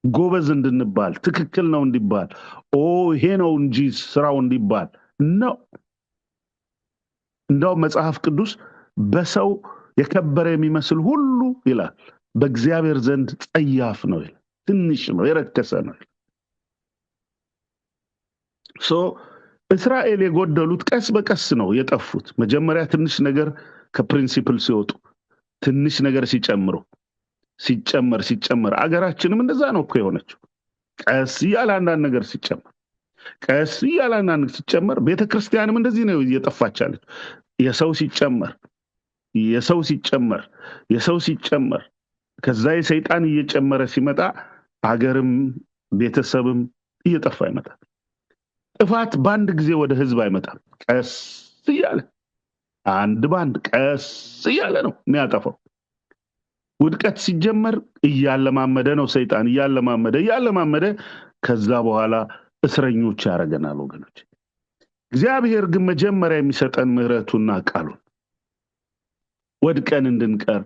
ጎበዝ እንድንባል፣ ትክክል ነው እንዲባል፣ ይሄ ነው እንጂ ስራው እንዲባል ነው? እንደው መጽሐፍ ቅዱስ በሰው የከበረ የሚመስል ሁሉ ይላል በእግዚአብሔር ዘንድ ጸያፍ ነው ይላል፣ ትንሽ ነው፣ የረከሰ ነው ይላል። እስራኤል የጎደሉት ቀስ በቀስ ነው የጠፉት። መጀመሪያ ትንሽ ነገር ከፕሪንሲፕል ሲወጡ፣ ትንሽ ነገር ሲጨመር አገራችንም እንደዛ ነው እኮ የሆነችው። ቀስ እያለ አንዳንድ ነገር ሲጨመር ቤተክርስቲያንም እንደዚህ ነው እየጠፋቻለች። የሰው ሲጨመር ከዛ የሰይጣን እየጨመረ ሲመጣ አገርም ቤተሰብም እየጠፋ ይመጣል። ጥፋት በአንድ ጊዜ ወደ ህዝብ አይመጣም። ቀስ እያለ ቀስ እያለ ነው የሚያጠፋው። ውድቀት ሲጀመር እያለማመደ ነው ሰይጣን፣ እያለማመደ ከዛ በኋላ እስረኞች ያደርገናል ወገኖች። እግዚአብሔር ግን መጀመሪያ የሚሰጠን ምህረቱና ቃሉን ወድቀን እንድንቀር፣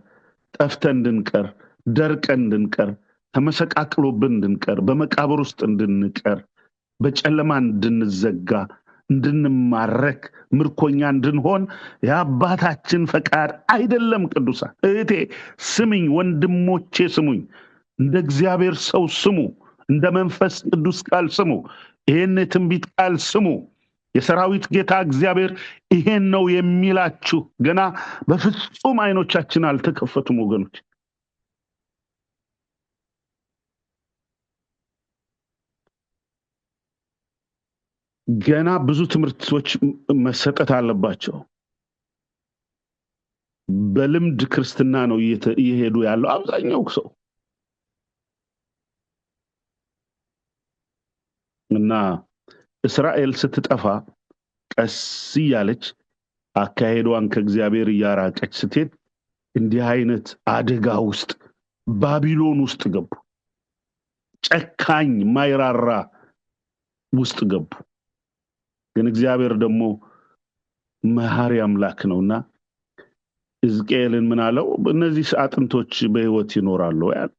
ጠፍተን እንድንቀር፣ ደርቀን እንድንቀር፣ ተመሰቃቅሎብን እንድንቀር፣ በመቃብር ውስጥ እንድንቀር፣ በጨለማ እንድንዘጋ እንድንማረክ ምርኮኛ እንድንሆን የአባታችን ፈቃድ አይደለም። ቅዱሳን እህቴ ስሙኝ፣ ወንድሞቼ ስሙኝ፣ እንደ እግዚአብሔር ሰው ስሙ፣ እንደ መንፈስ ቅዱስ ቃል ስሙ፣ ይሄን የትንቢት ቃል ስሙ። የሰራዊት ጌታ እግዚአብሔር ይሄን ነው የሚላችሁ። ገና በፍጹም አይኖቻችን አልተከፈቱም ወገኖች። ገና ብዙ ትምህርቶች መሰጠት አለባቸው። በልምድ ክርስትና ነው እየሄዱ ያለው አብዛኛው ሰው እና እስራኤል ስትጠፋ ቀስ እያለች አካሄዷን ከእግዚአብሔር እያራቀች ስትሄድ እንዲህ አይነት አደጋ ውስጥ ባቢሎን ውስጥ ገቡ። ጨካኝ ማይራራ ውስጥ ገቡ። ግን እግዚአብሔር ደግሞ መሐሪ አምላክ ነውና ሕዝቅኤልን ምን አለው? እነዚህ አጥንቶች በሕይወት ይኖራሉ ያለ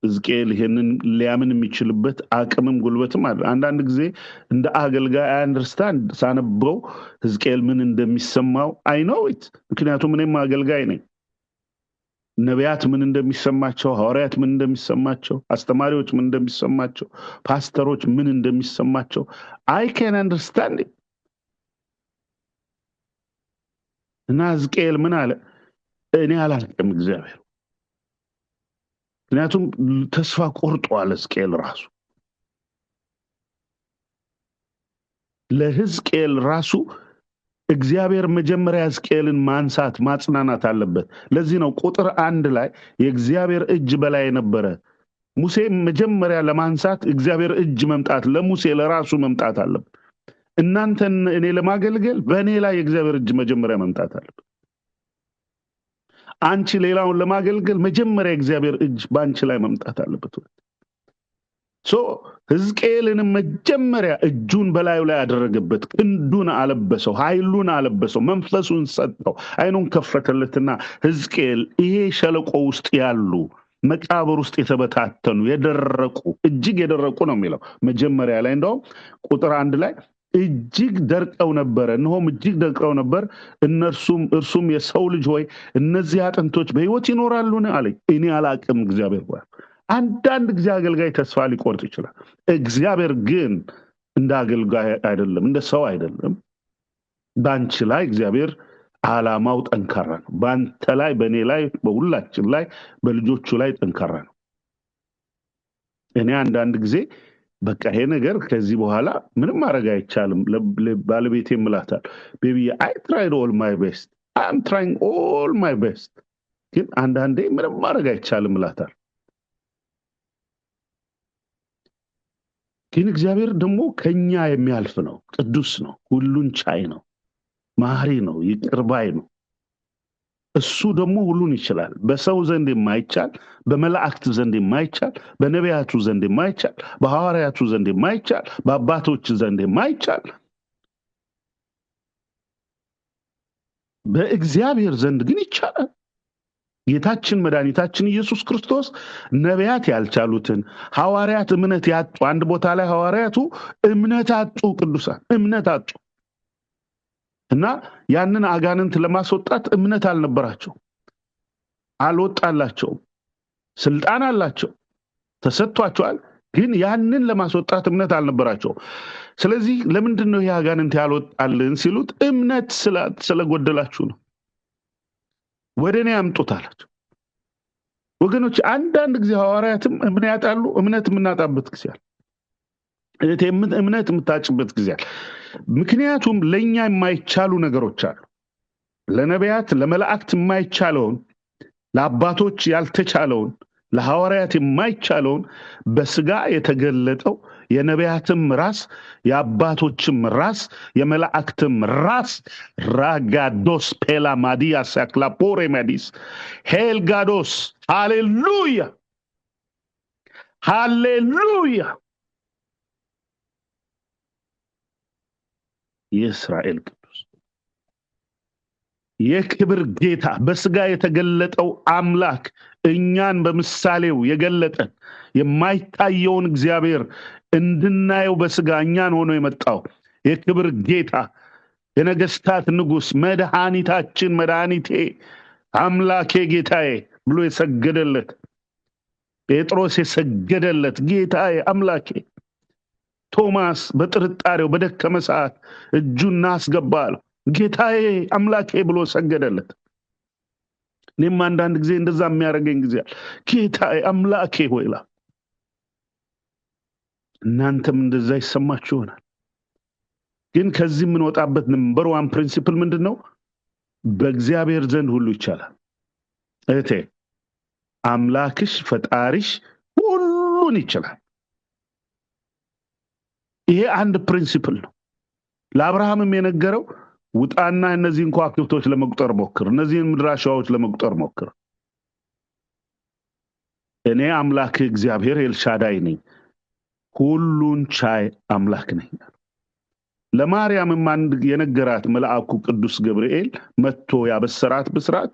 ሕዝቅኤል ይሄንን ሊያምን የሚችልበት አቅምም ጉልበትም አለ። አንዳንድ ጊዜ እንደ አገልጋይ አንደርስታንድ ሳነበው ሕዝቅኤል ምን እንደሚሰማው አይ ኖ ኢት። ምክንያቱም እኔም አገልጋይ ነኝ። ነቢያት ምን እንደሚሰማቸው፣ ሐዋርያት ምን እንደሚሰማቸው፣ አስተማሪዎች ምን እንደሚሰማቸው፣ ፓስተሮች ምን እንደሚሰማቸው አይ ካን አንደርስታንድ። እና ሕዝቅኤል ምን አለ? እኔ አላውቅም እግዚአብሔር። ምክንያቱም ተስፋ ቆርጧል ሕዝቅኤል ራሱ። ለሕዝቅኤል ራሱ እግዚአብሔር መጀመሪያ ሕዝቅኤልን ማንሳት ማጽናናት አለበት። ለዚህ ነው ቁጥር 1 ላይ የእግዚአብሔር እጅ በላይ ነበረ። ሙሴ መጀመሪያ ለማንሳት እግዚአብሔር እጅ መምጣት ለሙሴ ለራሱ መምጣት አለበት። እናንተን እኔ ለማገልገል በእኔ ላይ የእግዚአብሔር እጅ መጀመሪያ መምጣት አለበት። አንቺ ሌላውን ለማገልገል መጀመሪያ የእግዚአብሔር እጅ በአንቺ ላይ መምጣት አለበት። ሕዝቅኤልን መጀመሪያ እጁን በላዩ ላይ ያደረገበት፣ ክንዱን አለበሰው፣ ኃይሉን አለበሰው፣ መንፈሱን ሰጠው፣ አይኑን ከፈተለትና ሕዝቅኤል ይሄ ሸለቆ ውስጥ ያሉ መቃብር ውስጥ የተበታተኑ የደረቁ እጅግ የደረቁ ነው የሚለው መጀመሪያ ላይ። እንደውም ቁጥር 1 ላይ እጅግ ደርቀው ነበር፣ እነሆም እጅግ ደርቀው ነበር፣ እርሱም የሰው ልጅ ሆይ እነዚህ አጥንቶች በሕይወት ይኖራሉን አለኝ። እኔ አላቅም እግዚአብሔር ሆይ። አንዳንድ ጊዜ አገልጋይ ተስፋ ሊቆርጥ ይችላል። እግዚአብሔር ግን እንደ አገልጋይ አይደለም፣ እንደ ሰው አይደለም። በአንቺ ላይ እግዚአብሔር ዓላማው ጠንካራ ነው። በአንተ ላይ፣ በእኔ ላይ፣ በሁላችን ላይ፣ በልጆቹ ላይ ጠንካራ ነው። እኔ አንዳንድ ጊዜ በቃ ይሄ ነገር ከዚህ በኋላ ምንም ማድረግ አይቻልም ባለቤቴ እምላታል፣ ቤቢ አይ ትራይድ ኦል ማይ ቤስት፣ አይ አም ትራይንግ ኦል ማይ ቤስት፣ ግን አንዳንዴ ምንም ማድረግ አይቻልም እላታል። ግን እግዚአብሔር ደግሞ ከኛ የሚያልፍ ነው፣ ቅዱስ ነው፣ ሁሉን ቻይ ነው፣ መሐሪ ነው፣ ይቅር ባይ ነው። እሱ ደግሞ ሁሉን ይችላል። በሰው ዘንድ የማይቻል፣ በመላእክት ዘንድ የማይቻል፣ በነቢያቱ ዘንድ የማይቻል፣ በሐዋርያቱ ዘንድ የማይቻል፣ በአባቶች ዘንድ የማይቻል በእግዚአብሔር ዘንድ ግን ይቻላል። ጌታችን መድኃኒታችን ኢየሱስ ክርስቶስ ነቢያት ያልቻሉትን ሐዋርያት እምነት ያጡ፣ አንድ ቦታ ላይ ሐዋርያቱ እምነት አጡ፣ ቅዱሳን እምነት አጡ እና ያንን አጋንንት ለማስወጣት እምነት አልነበራቸው፣ አልወጣላቸውም። ስልጣን አላቸው፣ ተሰጥቷቸዋል፣ ግን ያንን ለማስወጣት እምነት አልነበራቸው። ስለዚህ ለምንድን ነው ይሄ አጋንንት ያልወጣልን ሲሉት እምነት ስለጎደላችሁ ነው፣ ወደ እኔ አምጡት አላቸው። ወገኖች አንዳንድ ጊዜ ሐዋርያትም እምነት ያጣሉ፣ እምነት የምናጣበት ጊዜ አለ። እምነት የምታጭበት ጊዜ አለ። ምክንያቱም ለኛ የማይቻሉ ነገሮች አሉ። ለነቢያት ለመላእክት የማይቻለውን፣ ለአባቶች ያልተቻለውን፣ ለሐዋርያት የማይቻለውን በስጋ የተገለጠው የነቢያትም ራስ የአባቶችም ራስ የመላእክትም ራስ ራጋዶስ ፔላማዲያ ሳክላፖሬ ማዲስ ሄልጋዶስ ሃሌሉያ ሃሌሉያ የእስራኤል ቅዱስ የክብር ጌታ በስጋ የተገለጠው አምላክ እኛን በምሳሌው የገለጠን የማይታየውን እግዚአብሔር እንድናየው በስጋ እኛን ሆኖ የመጣው የክብር ጌታ የነገስታት ንጉስ መድኃኒታችን መድኃኒቴ አምላኬ ጌታዬ ብሎ የሰገደለት ጴጥሮስ የሰገደለት ጌታዬ አምላኬ ቶማስ በጥርጣሬው በደከመ ሰዓት እጁን አስገባለው ጌታዬ አምላኬ ብሎ ሰገደለት። እኔም አንዳንድ ጊዜ እንደዛ የሚያደርገኝ ጊዜ አለ። ጌታዬ አምላኬ ሆይላ እናንተም እንደዛ ይሰማችሁ ይሆናል። ግን ከዚህ ምን ወጣበት ነምበር 1 ፕሪንሲፕል ምንድነው? በእግዚአብሔር ዘንድ ሁሉ ይቻላል። እቴ አምላክሽ ፈጣሪሽ ሁሉን ይችላል። ይሄ አንድ ፕሪንሲፕል ነው። ለአብርሃምም የነገረው ውጣና እነዚህን ከዋክብቶች ለመቁጠር ሞክር፣ እነዚህን ምድራሻዎች ለመቁጠር ሞክር፣ እኔ አምላክ እግዚአብሔር ኤልሻዳይ ነኝ፣ ሁሉን ቻይ አምላክ ነኝ። ለማርያምም አንድ የነገራት መልአኩ ቅዱስ ገብርኤል መጥቶ ያበሰራት ብስራት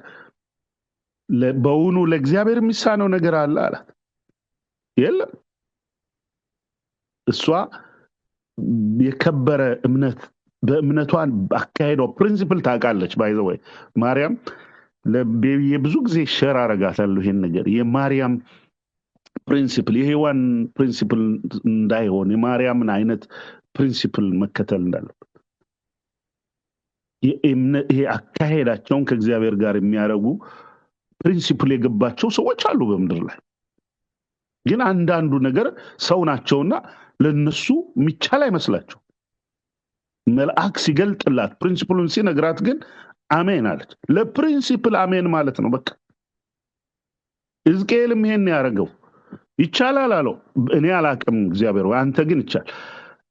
በውኑ ለእግዚአብሔር የሚሳነው ነገር አለ አላት። የለም። እሷ የከበረ እምነት በእምነቷን አካሄደው ፕሪንሲፕል ታውቃለች። ባይ ዘ ወይ ማርያም ለብዙ ጊዜ ሼር አረጋታለሁ ይሄን ነገር የማርያም ፕሪንሲፕል የሔዋን ፕሪንሲፕል እንዳይሆን የማርያምን አይነት ፕሪንሲፕል መከተል እንዳለበት ይሄ አካሄዳቸውን ከእግዚአብሔር ጋር የሚያረጉ ፕሪንሲፕል የገባቸው ሰዎች አሉ በመድር ላይ። ግን አንዳንዱ ነገር ሰው ናቸውና ለነሱ የሚቻል አይመስላቸው። መልአክ ሲገልጥላት ፕሪንሲፕሉን ሲነግራት ግን አሜን አለች። ለፕሪንሲፕል አሜን ማለት ነው በቃ። ሕዝቅኤልም ይሄን ያረጋው ይቻላል አለው። እኔ አላቅም እግዚአብሔር አንተ ግን ይቻል።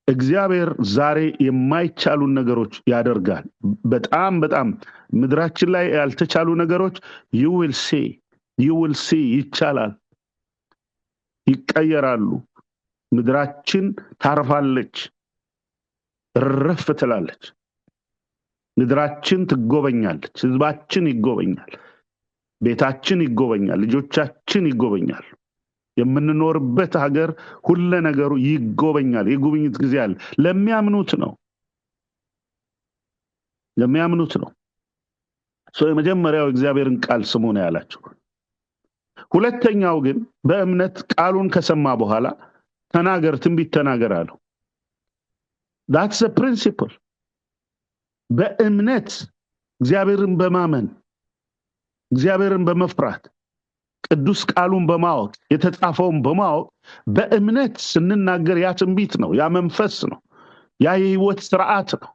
እግዚአብሔር ዛሬ የማይቻሉን ነገሮች ያደርጋል። በጣም በጣም ምድራችን ላይ ያልተቻሉ ነገሮች you will see ይቻላል፣ ይቀየራሉ። ምድራችን ታርፋለች፣ ረፍ ትላለች። ምድራችን ትጎበኛለች፣ ህዝባችን ይጎበኛል፣ ቤታችን ይጎበኛል፣ ልጆቻችን ይጎበኛል። የምንኖርበት ሀገር ሁሉ ነገሩ ይጎበኛል። የጉብኝት ጊዜ አለ። ለሚያምኑት ነው። የመጀመሪያው እግዚአብሔርን ቃል ስሙ ነው ያላቸው። ሁለተኛው ግን በእምነት ቃሉን ከሰማ በኋላ ተናገር፣ ትንቢት ተናገር አለው። that's the principle። በእምነት እግዚአብሔርን በማመን እግዚአብሔርን በመፍራት ቅዱስ ቃሉን በማወቅ የተጻፈውን በማወቅ በእምነት ስንናገር ያ ትንቢት ነው፣ ያ መንፈስ ነው፣ ያ የህይወት ስርዓት ነው።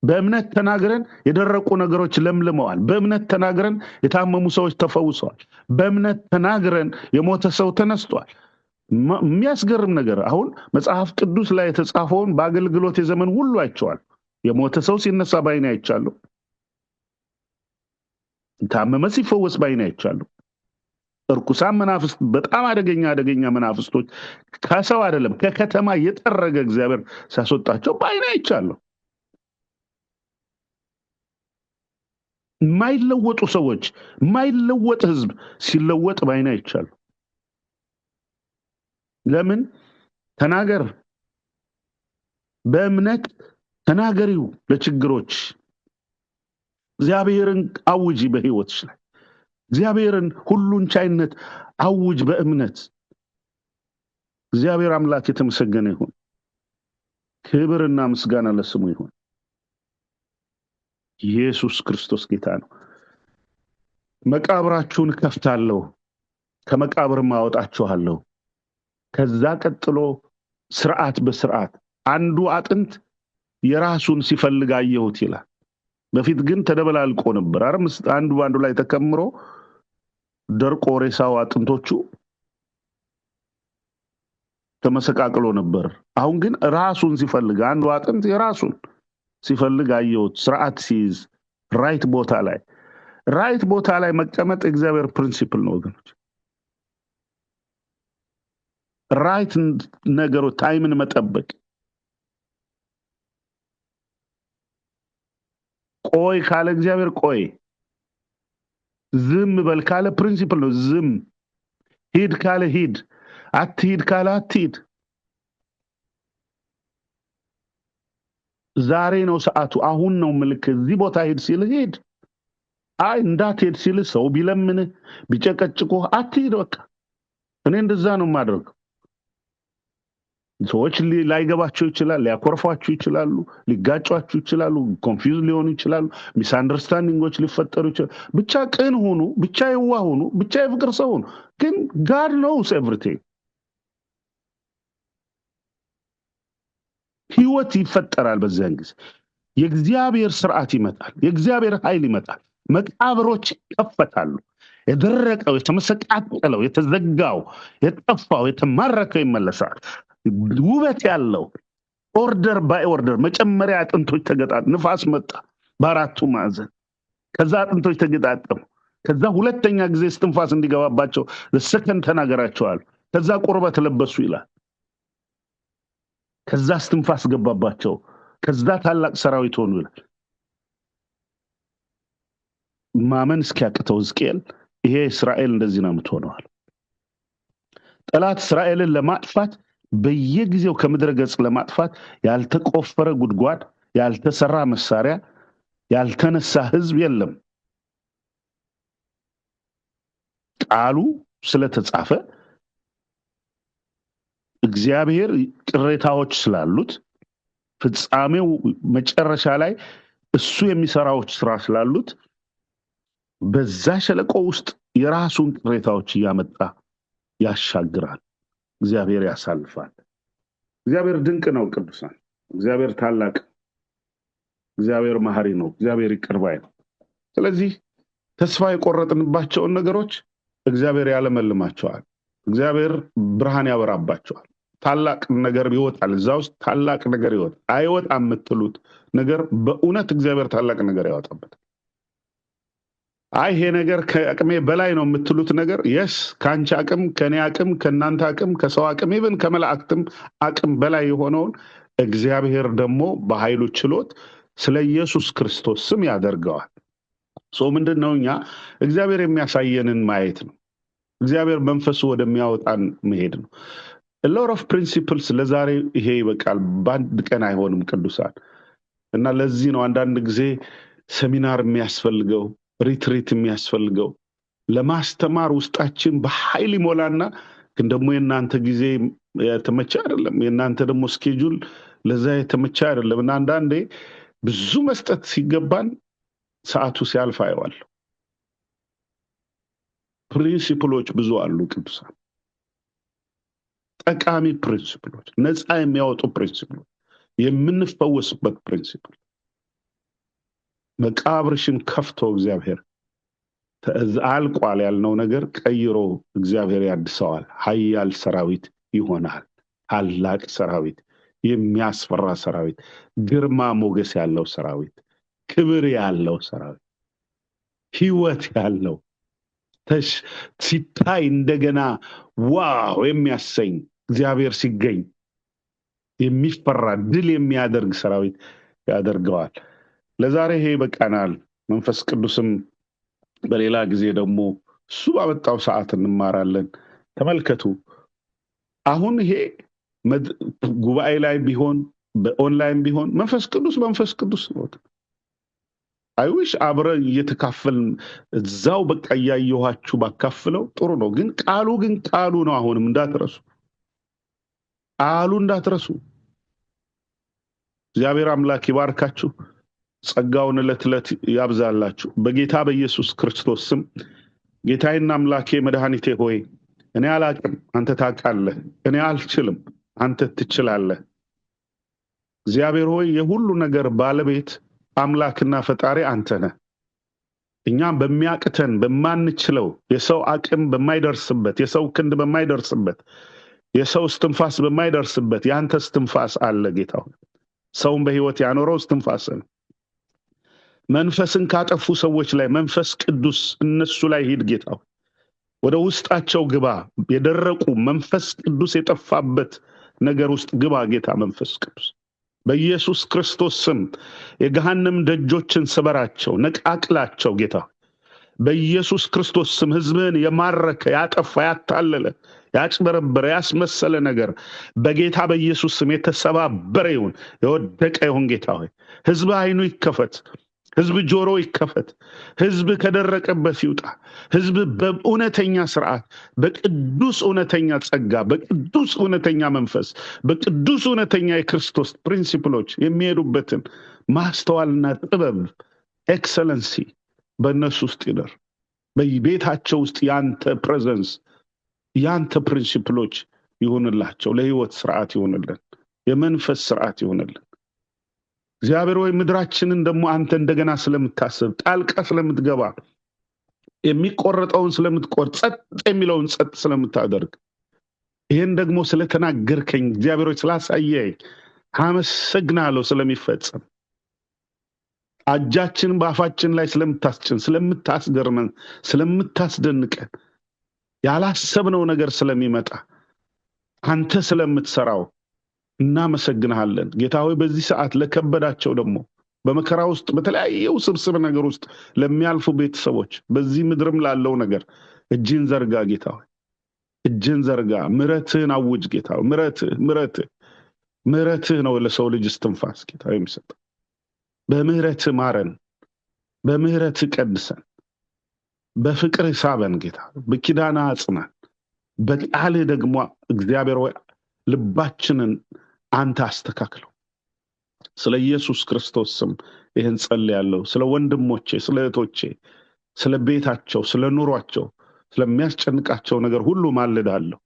በእምነት ተናግረን የደረቁ ነገሮች ለምልመዋል። በእምነት ተናግረን የታመሙ ሰዎች ተፈውሰዋል። በእምነት ተናግረን የሞተ ሰው ተነስቷል። የሚያስገርም ነገር አሁን መጽሐፍ ቅዱስ ላይ የተጻፈውን በአገልግሎት የዘመን ሁሉ አይቻለሁ። የሞተ ሰው ሲነሳ ባይኔ አይቻለሁ። ታመመ ሲፈወስ ባይኔ አይቻለሁ። እርኩሳን መናፍስት በጣም አደገኛ መናፍስቶች ከሰው አይደለም ከከተማ የጠረገ እግዚአብሔር ሲያስወጣቸው ባይኔ አይቻለሁ። ማይለወጡ ሰዎች ማይለወጥ ህዝብ ሲለወጥ ባይኔ አይቻለሁ። ለምን? ተናገር፣ በእምነት ተናገሪው ለችግሮች። እግዚአብሔርን አውጂ በህይወትሽ ላይ። እግዚአብሔርን ሁሉን ቻይነት አውጅ በእምነት። እግዚአብሔር አምላክ የተመሰገነ ይሁን። ክብርና ምስጋና ለስሙ ይሁን። ኢየሱስ ክርስቶስ ጌታ ነው። መቃብራችሁን ከፍታለሁ፣ ከመቃብርም አወጣችኋለሁ። ከዛ ቀጥሎ ስርዓት በስርዓት አንዱ አጥንት የራሱን ሲፈልግ አየሁት ይላል። በፊት ግን ተደበላልቆ ነበር። አንዱ ባንዱ ላይ ተከምሮ ደርቆ ሬሳው አጥንቶቹ ተመሰቃቅሎ ነበር። አሁን ግን ራሱን ሲፈልግ አንዱ አጥንት የራሱን ሲፈልግ አየሁት። ስርዓት ሲይዝ ራይት ቦታ ላይ መቀመጥ እግዚአብሔር ፕሪንሲፕል ነው ወገኖች። ራይት ነገሮች ታይምን መጠበቅ። ቆይ ካለ እግዚአብሔር ቆይ፣ ዝም በል ካለ ፕሪንሲፕል ነው ዝም፣ ሂድ ካለ ሂድ፣ አትሂድ ካለ አትሂድ። ዛሬ ነው ሰዓቱ፣ አሁን ነው ምልክ፣ እዚህ ቦታ ሄድ ሲል ሄድ፣ አይ እንዳትሄድ ሲል ሰው ቢለምን ቢጨቀጭቁ አትሄድ። በቃ እኔ እንደዛ ነው የማደርገው። ሰዎች ላይገባቸው ይችላል፣ ሊያኮርፏችሁ ይችላሉ፣ ሊጋጯችሁ ይችላሉ፣ ኮንፊውዝ ሊሆኑ ይችላሉ፣ ሚስ አንደርስታንዲንጎች ሊፈጠሩ ይችላሉ። ብቻ ቅን ሁኑ፣ ብቻ የዋህ ሁኑ፣ ብቻ የፍቅር ሰው ሁኑ። ግን God knows everything። ህይወት ይፈጠራል። በዚያን ጊዜ የእግዚአብሔር ስርዓት ይመጣል፣ የእግዚአብሔር ኃይል ይመጣል። መቃብሮች ይከፈታሉ። የደረቀው፣ የተመሰቃቀለው፣ የተዘጋው፣ የጠፋው፣ የተማረከው ይመለሳል። ውበት ያለው ኦርደር ባይ ኦርደር። መጨመሪያ አጥንቶች ተገጣጥ፣ ንፋስ መጣ በአራቱ ማዕዘን፣ ከዛ አጥንቶች ተገጣጠሙ። ከዛ ሁለተኛ ጊዜ እስትንፋስ እንዲገባባቸው ለሰከንድ ተናገራቸዋል። ከዛ ቁርበት ለበሱ ይላል። ከዛ እስትንፋስ ገባባቸው። ከዛ ታላቅ ሰራዊት ሆኑ ይላል። ማመን እስኪያቅተው ሕዝቅኤል ይሄ እስራኤል እንደዚህ ነው የምትሆነዋል። ጠላት እስራኤልን ለማጥፋት በየጊዜው ከምድረ ገጽ ለማጥፋት ያልተቆፈረ ጉድጓድ፣ ያልተሰራ መሳሪያ፣ ያልተነሳ ህዝብ የለም። ቃሉ ስለተጻፈ እግዚአብሔር ቅሬታዎች ስላሉት ፍጻሜው መጨረሻ ላይ እሱ የሚሰራዎች ስራ ስላሉት በዛ ሸለቆ ውስጥ የራሱን ቅሬታዎች እያመጣ ያሻግራል። እግዚአብሔር ያሳልፋል። እግዚአብሔር ድንቅ ነው ቅዱሳን። እግዚአብሔር ታላቅ፣ እግዚአብሔር መሐሪ ነው። እግዚአብሔር ይቅር ባይ ነው። ስለዚህ ተስፋ የቆረጥንባቸውን ነገሮች እግዚአብሔር ያለመልማቸዋል። እግዚአብሔር ብርሃን ያበራባቸዋል። ታላቅ ነገር ይወጣል። እዛ ውስጥ ታላቅ ነገር ይወጣል። አይወጣም የምትሉት ነገር በእውነት እግዚአብሔር ታላቅ ነገር ያወጣበታል። አይ ይሄ ነገር ከአቅሜ በላይ ነው የምትሉት ነገር የስ ካንቺ አቅም፣ ከኔ አቅም፣ ከናንተ አቅም፣ ከሰው አቅም፣ ኢቭን ከመላእክትም አቅም በላይ የሆነውን እግዚአብሔር ደግሞ በኃይሉ ችሎት ስለ ኢየሱስ ክርስቶስ ስም ያደርገዋል። ምንድነው እኛ እግዚአብሔር የሚያሳየንን ማየት ነው። እግዚአብሔር መንፈሱ ወደሚያወጣን መሄድ ነው። a lot of principles ለዛሬ ይሄ ይበቃል። በአንድ ቀን አይሆንም ቅዱሳን። እና ለዚህ ነው አንዳንድ ጊዜ ሴሚናር የሚያስፈልገው፣ ሪትሪት የሚያስፈልገው። ለማስተማር ውስጣችን በኃይል ይሞላና ግን ደግሞ የናንተ ጊዜ የተመቸ አይደለም፣ የናንተ ደግሞ ስኬጁል ለዛ የተመቸ አይደለም። እና አንዳንዴ ብዙ መስጠት ሲገባን ሰዓቱ ሲያልፍ አይዋል። ፕሪንሲፕሎች ብዙ አሉ ቅዱሳን፣ ጠቃሚ ፕሪንሲፕሎች፣ ነፃ የሚያወጡ ፕሪንሲፕሎች፣ የምንፈወስበት ፕሪንሲፕል። መቃብርሽን ከፍቶ እግዚአብሔር አልቋል ያልነው ነገር ቀይሮ እግዚአብሔር ያድሰዋል። ኃያል ሰራዊት ይሆናል። ታላቅ ሰራዊት፣ የሚያስፈራ ሰራዊት፣ ግርማ ሞገስ ያለው ሰራዊት፣ ክብር ያለው ሰራዊት፣ ህይወት ያለው ሲታይ እንደገና ዋው የሚያሰኝ እግዚአብሔር ሲገኝ የሚፈራ ድል የሚያደርግ ሰራዊት ያደርገዋል። ለዛሬ ይሄ በቃናል። መንፈስ ቅዱስም በሌላ ጊዜ ደግሞ እሱ ባመጣው ሰዓት እንማራለን። ተመልከቱ፣ አሁን ይሄ ጉባኤ ላይ ቢሆን በኦንላይን ቢሆን መንፈስ ቅዱስ ነው። አይዊሽ አብረን እየተካፈልን እዛው በቃ ያያዩዋችሁ ባካፍለው ጥሩ ነው። ግን ቃሉ ነው። አሁንም እንዳትረሱ፣ እንዳትረሱ። እግዚአብሔር አምላክ ይባርካችሁ፣ ጸጋውን ለትለት ያብዛላችሁ። በጌታ በኢየሱስ ክርስቶስ ስም ጌታዬና አምላኬ መድኃኒቴ ሆይ እኔ አላቅም፣ አንተ ታውቃለህ። እኔ አልችልም፣ አንተ ትችላለህ። እግዚአብሔር ሆይ የሁሉ ነገር ባለቤት አምላክና ፈጣሪ አንተ ነህ። እኛም በሚያቅተን በማንችለው የሰው አቅም በማይደርስበት፣ የሰው ክንድ በማይደርስበት፣ የሰው እስትንፋስ በማይደርስበት ያንተ እስትንፋስ አለ ጌታ ሆይ። ሰውን በህይወት ያኖረው እስትንፋስ ነው። መንፈስን ካጠፉ ሰዎች ላይ መንፈስ ቅዱስ እነሱ ላይ ሂድ ጌታ ሆይ። ወደ ውስጣቸው ግባ። የደረቁ መንፈስ ቅዱስ የጠፋበት ነገር ውስጥ ግባ ጌታ መንፈስ ቅዱስ። በኢየሱስ ክርስቶስ ስም የገሃነም ደጆችን ስበራቸው፣ ነቃቅላቸው ጌታ። በኢየሱስ ክርስቶስ ስም ሕዝብህን የማረከ ያጠፋ ያታለለ ያጭበረበረ ያስመሰለ ነገር በጌታ በኢየሱስ ስም የተሰባበረ ይሁን፣ የወደቀ ይሁን። ጌታ ሆይ ሕዝብ አይኑ ይከፈት፣ ሕዝብ ጆሮ ይከፈት፣ ሕዝብ ከደረቀበት ይውጣ። ሕዝብ በእውነተኛ ስርዓት፣ በቅዱስ እውነተኛ ጸጋ፣ በቅዱስ እውነተኛ መንፈስ፣ በቅዱስ እውነተኛ የክርስቶስ ፕሪንሲፕሎች የሚሄዱበትን ማስተዋልና ጥበብ ኤክሰለንሲ በእነሱ ውስጥ ይደር። በቤታቸው ውስጥ ያንተ ፕሬዘንስ ያንተ ፕሪንሲፕሎች ይሁንላቸው። ለህይወት ስርዓት ይሁንልን፣ የመንፈስ ስርዓት ይሁንልን። እግዚአብሔር ሆይ ምድራችንን ደግሞ አንተ እንደገና ስለምታስብ፣ ጣልቃ ስለምትገባ፣ የሚቆረጠውን ስለምትቆርጥ፣ ጸጥ የሚለውን ጸጥ ስለምታደርግ፣ ይህን ደግሞ ስለተናገርከኝ እግዚአብሔር ሆይ ስላሳየኝ አመሰግናለሁ። ስለሚፈጸም እጃችን በአፋችን ላይ ስለምታስጭን፣ ስለምታስገርመን፣ ስለምታስደንቀን፣ ያላሰብነው ነገር ስለሚመጣ አንተ ስለምትሰራው እናመሰግንሃለን። ጌታ ሆይ በዚህ ሰዓት ለከበዳቸው ደግሞ በመከራ ውስጥ በተለያየ ውስብስብ ነገር ውስጥ ለሚያልፉ ቤተሰቦች፣ በዚህ ምድርም ላለው ነገር እጅን ዘርጋ ጌታ ሆይ፣ እጅን ዘርጋ። ምሕረትህን አውጅ ጌታ ሆይ። ምሕረትህ ነው ለሰው ልጅ እስትንፋስ ጌታ ሆይ የሚሰጠው። በምህረትህ ማረን፣ በምህረትህ ቀድሰን፣ በፍቅር ሳበን ጌታ፣ በኪዳና አጽናን። በቃልህ ደግሞ እግዚአብሔር ሆይ ልባችንን አንተ አስተካክለው። ስለ ኢየሱስ ክርስቶስ ስም ይህን ጸልያለሁ። ስለ ወንድሞቼ፣ ስለ እህቶቼ፣ ስለ ቤታቸው፣ ስለ ኑሯቸው፣ ስለሚያስጨንቃቸው ነገር ሁሉ ማልዳለሁ።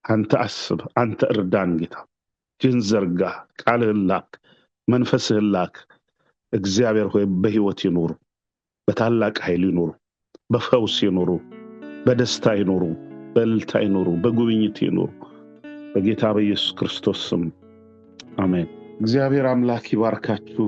አንተ አስብ፣ አንተ እርዳን ጌታ። እጅህን ዘርጋ፣ ቃልህን ላክ፣ መንፈስህን ላክ። እግዚአብሔር ሆይ በህይወት ይኖሩ፣ በታላቅ ኃይል ይኖሩ፣ በፈውስ ይኖሩ፣ በደስታ ይኖሩ፣ በእልልታ ይኖሩ፣ በጉብኝት ይኖሩ። በጌታ በኢየሱስ ክርስቶስ ስም አሜን። እግዚአብሔር አምላክ ይባርካችሁ።